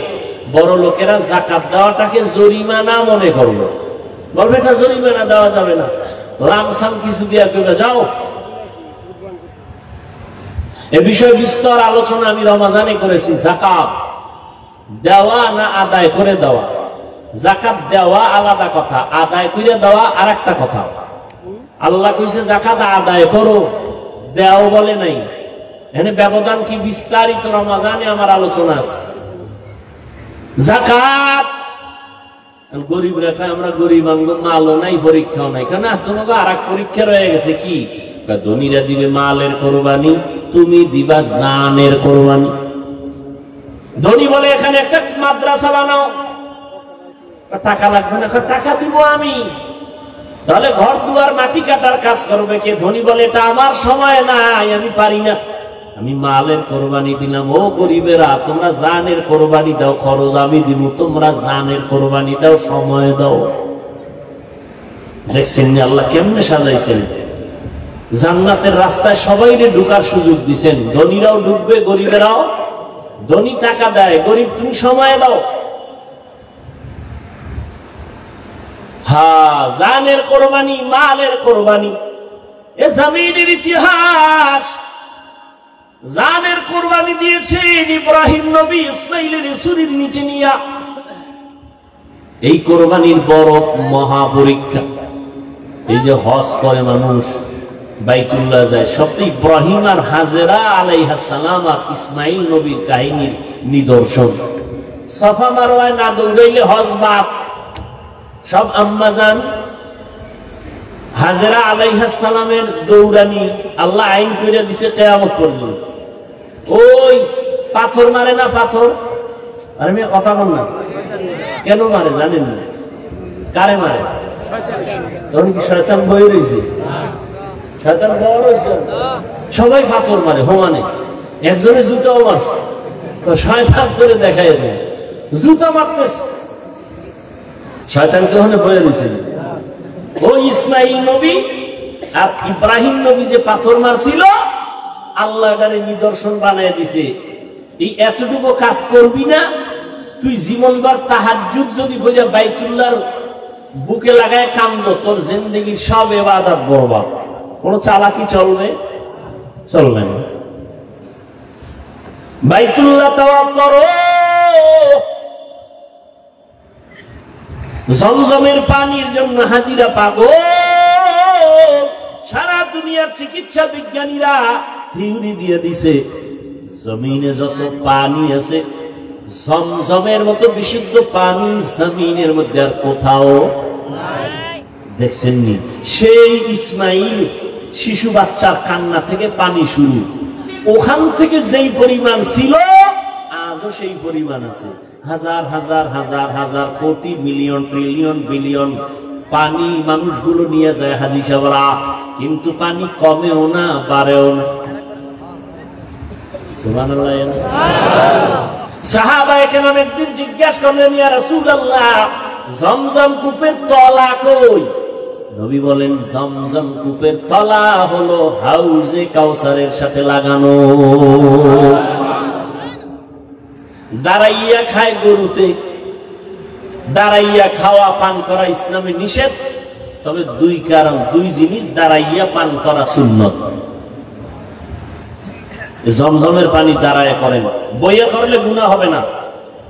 বড় লোকেরা যাকাত দেওয়াটাকে জরিমানা মনে করলো, বলবে এটা জরিমানা দেওয়া যাবে না, লামসাম কিছু দিয়া কইবে যাও। এ বিষয়ে বিস্তর আলোচনা আমি রমজানে করেছি। যাকাত দেওয়া না আদায় করে দেওয়া, যাকাত দেওয়া আলাদা কথা, আদায় করে দেওয়া আর একটা কথা। আল্লাহ কইছে যাকাত আদায় করো, দেও বলে নাই। এখানে ব্যবধান কি বিস্তারিত রমজানে আমার আলোচনা আছে। যাকাত গরিব রেখা, আমরা গরিব, মালও নাই, পরীক্ষাও নাই। কেন তোমাকে আর এক পরীক্ষা রয়ে গেছে, কি? ধনীরা দিবে মালের কোরবানি, তুমি দিবা জানের কোরবানি। ধনী বলে এখানে একটা মাদ্রাসা বানাও, টাকা লাগবে না, টাকা দিব আমি। তাহলে ঘর দুয়ার মাটি কাটার কাজ করবে কে? ধনী বলে এটা আমার সময় নাই, আমি পারি না, আমি মালের কোরবানি দিলাম। ও গরিবেরা, তোমরা জানের কোরবানি দাও, খরচ আমি দিব, তোমরা জানের কোরবানি দাও, সময় দাও। দেখছেন আল্লাহ কেমনে সাজাইছেন? জান্নাতের রাস্তায় সবাইরে ঢুকার সুযোগ দিছেন, ধনীরাও ঢুকবে, গরিবেরাও। ধনী টাকা দেয়, গরিব তুমি সময় দাও। হ্যাঁ, জানের কোরবানি, মালের কোরবানি, এ জমিনের ইতিহাস। জানের কোরবানি দিয়েছেন ইব্রাহিম নবী ইসমাইলের ছুরির নিচে নিয়া। এই কোরবানির বড় মহা পরীক্ষা। এই যে হজ করে মানুষ, বাইতুল্লাহ যায়, সব তো ইব্রাহিম আর হাজেরা আলাইহিস সালাম আর ইসমাইল নবীর কাহিনীর নিদর্শন। সাফা মারওয়ায় না দৌড়াইলে হজ বাদ। সব আম্মাজান হাজেরা আলাইহিস সালামের দৌড়ানি আল্লাহ আইন করে দিছে কিয়ামত পর্যন্ত। ওই পাথর মারে না, পাথর, আর আমি কথা বল না, কেন মারে জানেন না? কারে মারে? তখন কি শয়তান বই রয়েছে? শয়তান বড় হয়েছে, সবাই পাথর মারে হোমানে। একজনে জুতাও মারছে, শয়তান ধরে দেখাই দেয় জুতা মারতেছে। শয়তানকে ওখানে বয়ে রয়েছে। ও ইসমাইল নবী আর ইব্রাহিম নবী যে পাথর মারছিল, আল্লাহ এটারে নিদর্শন বানায় দিছে। এই এতটুকু কাজ করবি না, তুই জীবনবার তাহাজ্জুদ যদি বইয়া বাইতুল্লাহর বুকে লাগায় কান্দ, তোর জিন্দেগির সব ইবাদত বরবাদ। কোন চালাকি চলবে? চলবে না। বাইতুল্লাহ তাওয়াফ করো, জমজমের পানির জন্য হাজিরা পাগল। সারা দুনিয়ার চিকিৎসা বিজ্ঞানীরা থিওরি দিয়ে দিছে, জমিনে যত পানি আছে জমজমের মতো বিশুদ্ধ পানি জমিনের মধ্যে আর কোথাও দেখছেননি। সেই ইসমাইল শিশু বাচ্চার কান্না থেকে পানি শুরু, ওখান থেকে যেই পরিমাণ ছিল আজও সেই পরিমাণ আছে। হাজার হাজার হাজার হাজার কোটি মিলিয়ন ট্রিলিয়ন বিলিয়ন পানি মানুষগুলো নিয়ে যায় হাজি সাহেবরা, কিন্তু পানি কমেও না বাড়েও না। সুবহানাল্লাহ। সাহাবায়ে কেরাম একদিন জিজ্ঞাসা করলেন, ইয়া রাসূলুল্লাহ, জমজম কূপের তলা কই? নবী বলেন, জমজম কূপের তলা হলো হাউজে কাউসারের সাথে লাগানো। দাঁড়াইয়া খায় গরুতে, দাঁড়াইয়া খাওয়া পান করা ইসলামে নিষেধ, তবে দুই কারণ, দুই জিনিস দাঁড়াইয়া পান করা সুন্নত। জমজমের পানি দাঁড়ায় করেন, বইয়া করলে গুনাহ হবে না,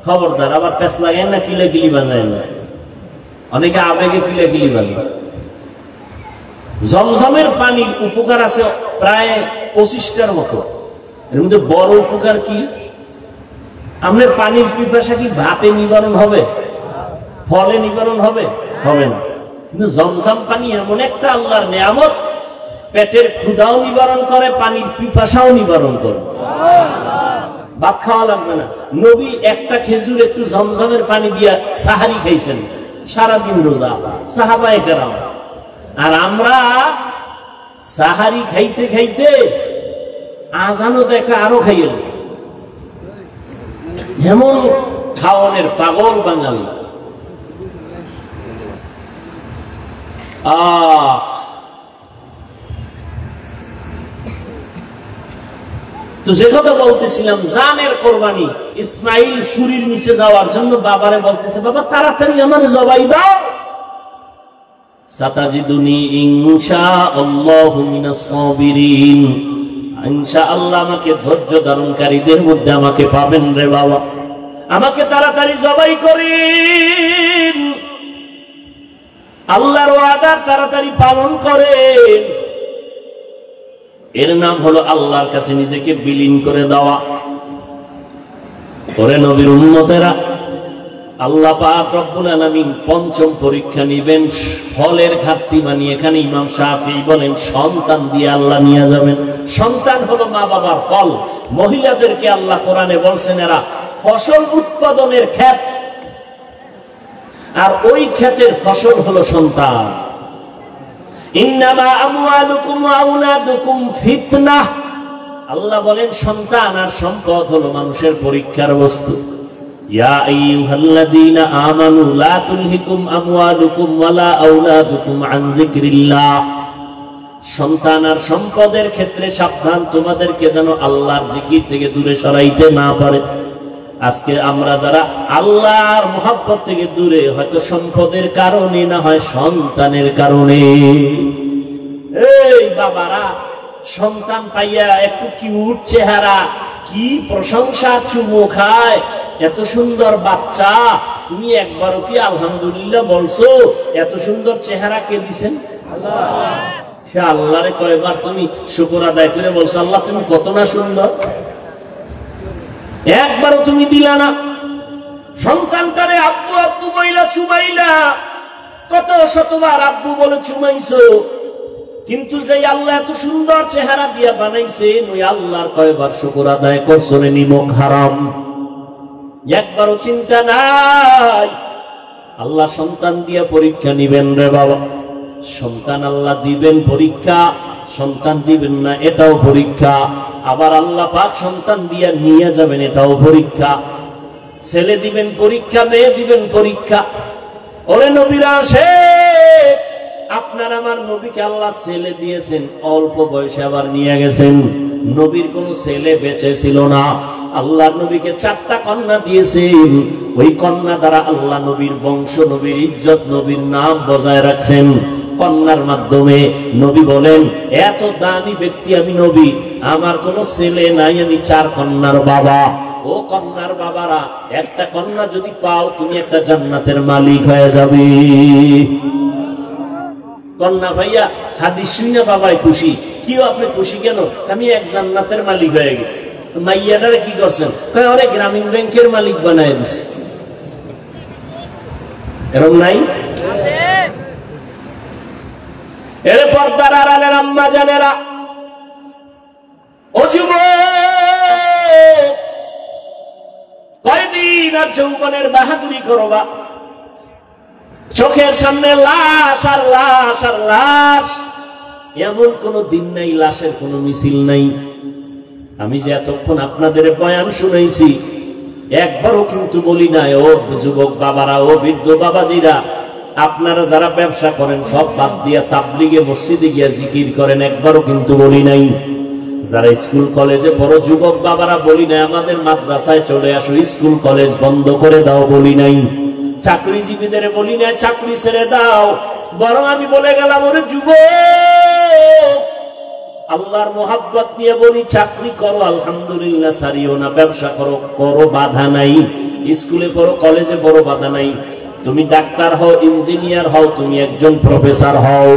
খবরদার। আবার পেছ লাগায় না, কিলে কিলি বাজায় না, অনেকে আবেগে কিলে কিলি বাজায়। জমজমের পানির উপকার আছে প্রায় 25টার মতো। এর মধ্যে বড় উপকার কি? আপনার পানির পিপাসা কি ভাতে নিবারণ হবে? ফলে নিবারণ হবে? হবে না। কিন্তু জমজম পানি এমন একটা আল্লাহর নিয়ামত, পেটের ক্ষুধাও নিবারণ করে, পানির পিপাসাও নিবারণ করে। ভাত খাওয়া লাগবে না। নবী একটা খেজুর একটু জমজমের পানি দিয়া সাহারি খাইছেন, সারাদিন রোজা সাহাবায়ে কেরাম। আর আমরা সাহারি খাইতে খাইতে আজানও দেখা আরো খাইয়ে, এমন খাওয়ানোর পাগল বাঙালি। তো যে কথা বলতেছিলাম, জানের কোরবানি। ইসমাইল ছুরির নিচে যাওয়ার জন্য বাবারে বলতেছে, বাবা তাড়াতাড়ি আমার জবাই দাও। সাতাজিদুনি ইনশাআল্লাহু মিনাস সাবিরিন, ইনশাআল্লাহ আমাকে ধৈর্য ধারণকারীদের মধ্যে আমাকে পাবেন রে বাবা, আমাকে তাড়াতাড়ি জবাই করেন। আল্লাহর ওয়াদা তাড়াতাড়ি পালন করেন। এর নাম হলো আল্লাহর কাছে নিজেকে বিলীন করে দেওয়া। ওরে নবীর উম্মতেরা, আল্লাহ পাক রব্বুল আলামিন পঞ্চম পরীক্ষা নিবেন ফলের ঘাটতি মানি। এখানে ইমাম শাফিঈ বলেন সন্তান দিয়ে আল্লাহ নিয়ে যাবেন। সন্তান হলো মা বাবার ফল। মহিলাদেরকে আল্লাহ কোরআনে বলছেন এরা ফসল উৎপাদনের ক্ষেত, আর ওই ক্ষেতের ফসল হলো সন্তান। ইন্নামা আমওয়ালুকুম ওয়া আওলাদুকুম ফিতনাহ, আল্লাহ বলেন সন্তান আর সম্পদ হলো মানুষের পরীক্ষার বস্তু। ইয়া আইয়ুহাল্লাযীনা আমানু লা তুলহিকুম আমওয়ালুকুম ওয়ালা আওলাদুকুম আন যিকরিল্লাহ, সন্তান আর সম্পদের ক্ষেত্রে সাবধান, তোমাদেরকে যেন আল্লাহর জিকির থেকে দূরে সরাইতে না পারে। আজকে আমরা যারা আল্লাহর মুহাব্বত থেকে দূরে, হয়তো সম্পদের কারণে, না হয় সন্তানের কারণে। এই বাবারা, সন্তান পাইয়া একটু কিউট চেহারা, কি প্রশংসা, চুমো খায়, এত সুন্দর বাচ্চা, তুমি একবারও কি আলহামদুলিল্লাহ বলছো? এত সুন্দর চেহারা কে দিছেন? আল্লাহ। সে আল্লাহরে কয়বার তুমি শুকর আদায় করে বলছো, আল্লাহ তুমি কত না সুন্দর? একবারও তুমি দিলা না। সন্তানটারে আব্বু আব্বু বইলা চুমাইলা, কত শতবার আব্বু বলে চুমাইছো, কিন্তু যে আল্লাহ এত সুন্দর চেহারা দিয়া বানাইছে, ওই আল্লাহর কয়বার শুকর আদায় করছো রে নিমক হারাম? একবারও চিন্তা নাই। আল্লাহ সন্তান দিয়া পরীক্ষা নিবেন রে বাবা। সন্তান আল্লাহ দিবেন পরীক্ষা, সন্তান দিবেন না এটাও পরীক্ষা। আবার আল্লাহ পাক সন্তান দিয়া নিয়ে যাবেন, এটাও পরীক্ষা। ছেলে দিবেন পরীক্ষা, মেয়ে দিবেন পরীক্ষা। ওরে নবীরা আসে, আপনার আমার নবীকে আল্লাহ ছেলে দিয়েছেন, অল্প বয়সে আবার নিয়ে গেছেন। নবীর কোন ছেলে বেঁচে ছিল না। আল্লাহর নবীকে 4টা কন্যা দিয়েছেন। ওই কন্যা দ্বারা আল্লাহ নবীর বংশ, নবীর ইজ্জত, নবীর নাম বজায় রাখছেন। কন্যার মাধ্যমে নবী বলেন, এত দামি ব্যক্তি আমি নবী, আমার কোন ছেলে নাই, আমি 4 কন্যার বাবা। ও কন্যার বাবারা, একটা কন্যা যদি পাও তুমি একটা জান্নাতের মালিক হয়ে যাবে। কন্যা ভাইয়া হাদিস শুনে বাবাই খুশি। কিও আপনি খুশি কেন? আমি এক জান্নাতের মালিক হয়ে গেছি। মাইয়াটারে কি করছেন? আরে গ্রামীণ ব্যাংকের মালিক বানায় দিছে। এরকম নাই? এর পর্দার আড়ালের আম্মা জানেরা, ও যুবক, কয়দিন আর যৌবনের বাহাদুরি করবা? চোখের সামনে লাশ আর লাশ আর লাশ, এমন কোন দিন নাই লাশের কোন মিছিল নাই। আমি যে এতক্ষণ আপনাদের বয়ান শুনাইছি, একবারও কিন্তু বলি নাই ও যুবক বাবারা, ও বৃদ্ধ বাবাজিরা, আপনারা যারা ব্যবসা করেন সব বাদ দিয়া তাবলিগে মসজিদে গিয়া জিকির করেন, একবারও কিন্তু বলি নাই। যারা স্কুল কলেজে বড় যুবক বাবারা, বলি নাই আমাদের মাদ্রাসায় চলে আসো, স্কুল কলেজ বন্ধ করে দাও, বলি নাই। চাকরিজীবীদের বলি নাই চাকরি ছেড়ে দাও, বরং আমি বলে গেলাম, ওরে যুবক, আল্লাহর মোহাব্বত নিয়ে বলি, চাকরি করো আলহামদুলিল্লাহ, সারিও না। ব্যবসা করো, করো, বাধা নাই। স্কুলে পড়ো, কলেজে পড়ো, বাধা নাই। তুমি ডাক্তার হও, ইঞ্জিনিয়ার হও, তুমি একজন প্রফেসর হও,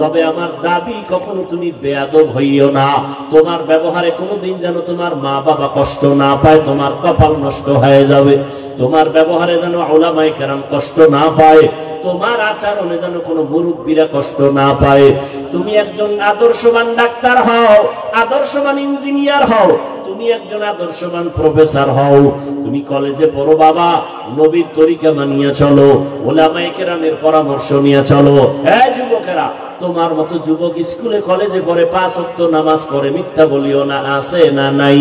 তবে আমার দাবি কখনো তুমি বেয়াদব হইও না। তোমার ব্যবহারে কোনোদিন যেন তোমার মা বাবা কষ্ট না পায়, তোমার কপাল নষ্ট হয়ে যাবে। তোমার ব্যবহারে যেন উলামায়ে কেরাম কষ্ট না পায়, তোমার আচরণে যেন কোনো মুরব্বীরা কষ্ট না পায়। তুমি একজন আদর্শবান ডাক্তার হও, আদর্শবান ইঞ্জিনিয়ার হও, তুমি একজন আদর্শবান প্রফেসর হও। তুমি কলেজে পড়ো বাবা, নবীর তরিকা মানিয়ে চলো, উলামায়ে কেরামের পরামর্শ নিয়ে চলো। এই যুবকেরা, তোমার মতো যুবক স্কুলে কলেজে পড়ে, 5 ওয়াক্ত নামাজ পড়ে, মিথ্যা বলিও না, আছে না নাই?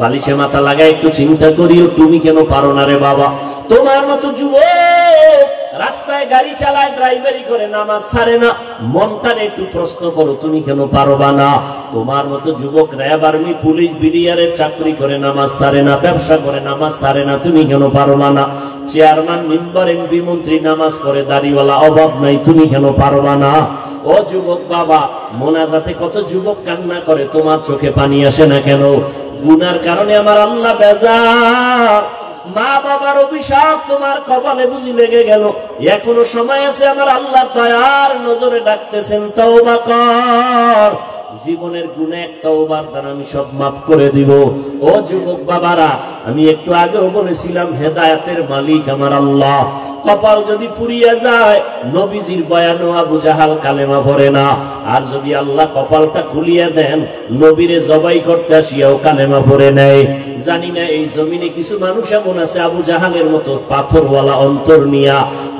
বালিশে মাথা লাগায় একটু চিন্তা করিও, তুমি কেন পারো না রে বাবা? তোমার মতো যুবক রাস্তায় গাড়ি চালায়, ড্রাইভারি করে, নামাজ ছাড়ে না, মনটারে একটু প্রশ্ন করো, তুমি কেন পারবা না? তোমার মতো যুবক র্যাব, আর্মি, পুলিশ, বিডিআরের চাকরি করে, নামাজ ছাড়ে না, ব্যবসা করে, নামাজ ছাড়ে না, তুমি কেন পারবা না? চেয়ারম্যান, মেম্বার, এমপি, মন্ত্রী নামাজ পড়ে, দাড়িওয়ালা, অভাব নাই, তুমি কেন পারবা না? ও যুবক বাবা, মোনাজাতে কত যুবক কান্না করে, তোমার চোখে পানি আসে না কেন? গুনার কারণে আমার আল্লাহ বেজার, মা বাবার অভিশাপ তোমার কপালে বুঝি লেগে গেল। এখনো সময় আছে, আমার আল্লাহ দয়ার নজরে ডাকতেছেন, তওবা কর। জীবনের গুনাহ একটা তওবার দ্বারা আমি সব মাফ করে দিব। ও যুবক বাবারা, আমি একটু আগেও বলেছিলাম, হেদায়েতের মালিক আমার আল্লাহ। কপাল যদি পুড়িয়ে যায়, নবীজির বয়ানও আবু জাহাল কালেমা পড়ে না। আর যদি আল্লাহ কপালটা খুলিয়ে দেন, নবীরে জবাই করতে আসিয়াও কালেমা পড়ে নেয়। জানি না এই জমিনে কিছু মানুষ এমন আছে, আবু জাহালের মতো পাথরওয়ালা অন্তর নিয়া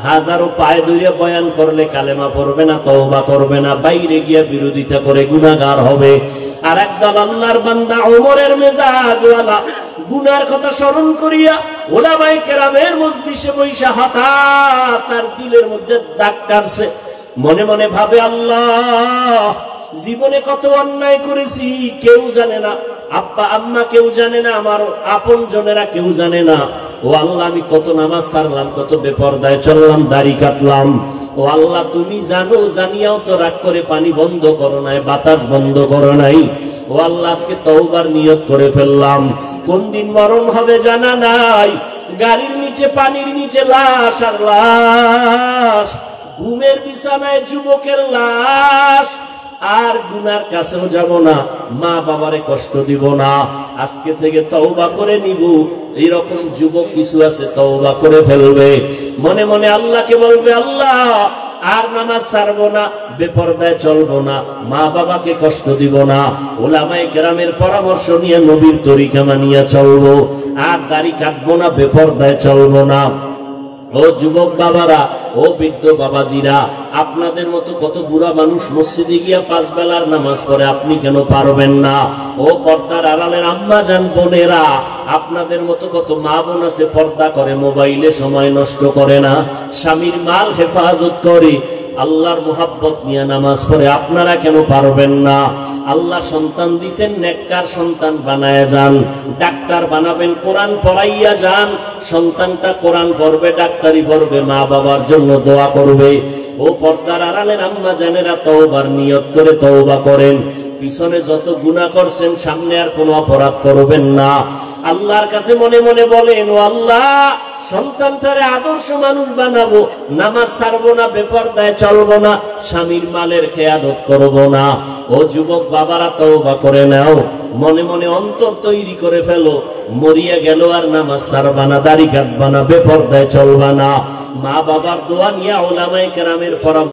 হাজারো পায়ে ধরে বয়ান করলে কালেমা পড়বে না, তওবা করবে না, বাইরে গিয়া বিরোধিতা করে গুনাহগার হবে। আর একদল আল্লাহর বান্দা ওমরের মেজাজওয়ালা, গুনার কথা স্মরণ করিয়া উলামায়ে কেরামের মজলিসে বৈশা হঠাৎ তার দিলের মধ্যে দাগ কাটছে। মনে মনে ভাবে, আল্লাহ, জীবনে কত অন্যায় করেছি, কেউ জানে না, আব্বা আম্মা কেউ জানে না, আমার আপন জনেরা কেউ জানে না। ও আল্লাহ, আমি কত নামাজ ছাড়লাম, কত বেপরদায় চললাম, দাড়ি কাটলাম। ও আল্লাহ, তুমি জানো, জানিয়াও তো রাগ করে পানি বন্ধ করো নাই, বাতাস বন্ধ করো নাই। ও আল্লাহ, আজকে তওবার নিয়ত করে ফেললাম। কোন দিন মরণ হবে জানা নাই, গাড়ির নিচে, পানির নিচে লাশ আর লাশ, ঘুমের বিছানায় যুবকের লাশ। আর গুনার কাছেও যাব না, মা বাবারে কষ্ট দিব না, আজকে থেকে তওবা করে নিব। এইরকম যুবক কিছু আছে, তওবা করে ফেলবে, মনে মনে আল্লাহকে বলবে, আল্লাহ, আর নামাজ ছাড়বো না, বেপরদায় চলবো না, মা বাবাকে কষ্ট দিব না, উলামায়ে কেরামের পরামর্শ নিয়ে নবীর তরিকা মানিয়া চলবো, আর দাড়ি কাটবো না, বেপরদায় চলবো না। ও যুবক বাবারা, ও বৃদ্ধ বাবাজিরা, আপনাদের মতো কত বুড়া মানুষ মসজিদে গিয়া 5 বেলার নামাজ পড়ে, আপনি কেন পারবেন না? ও পর্দার আড়ালের আম্মা জান বোনেরা, আপনাদের মতো কত মা বোন আছে, পর্দা করে, মোবাইলে সময় নষ্ট করে না, স্বামীর মাল হেফাজত করে, আল্লাহর মুহাব্বত নিয়ে নামাজ পড়ে। আপনারা কেন পারবেন না? আল্লাহ সন্তান দিছেন, নেককার সন্তান বানায় যান। ডাক্তার বানাবেন, কোরআন পড়াইয়া যান। সন্তানটা কোরআন পড়বে, ডাক্তারি পড়বে, মা বাবার জন্য দোয়া করবে। ও পর্দার আড়ালের আম্মা জানেরা, তওবার নিয়ত করে তওবা করেন। পিছনে যত গুনাহ করছেন, সামনে আর কোনো অপরাধ করবেন না। আল্লাহর কাছে মনে মনে বলেন, ও আল্লাহ, সন্তানটারে আদর্শ মানুষ বানাবো, নামাজ ছাড়বো না, বেপরদায় চলবো না, স্বামীর মালের খেয়ানত করবো না। ও যুবক বাবারা, তওবা করে নাও, মনে মনে অন্তর তৈরি করে ফেলো। মরিয়া গেল আর নামাজ ছাড়বা না, দাড়ি কাটবা না, বেপরদায় চলবা না। মা বাবার দোয়া নিয়ে উলামায়ে কেরামের পরামর্শ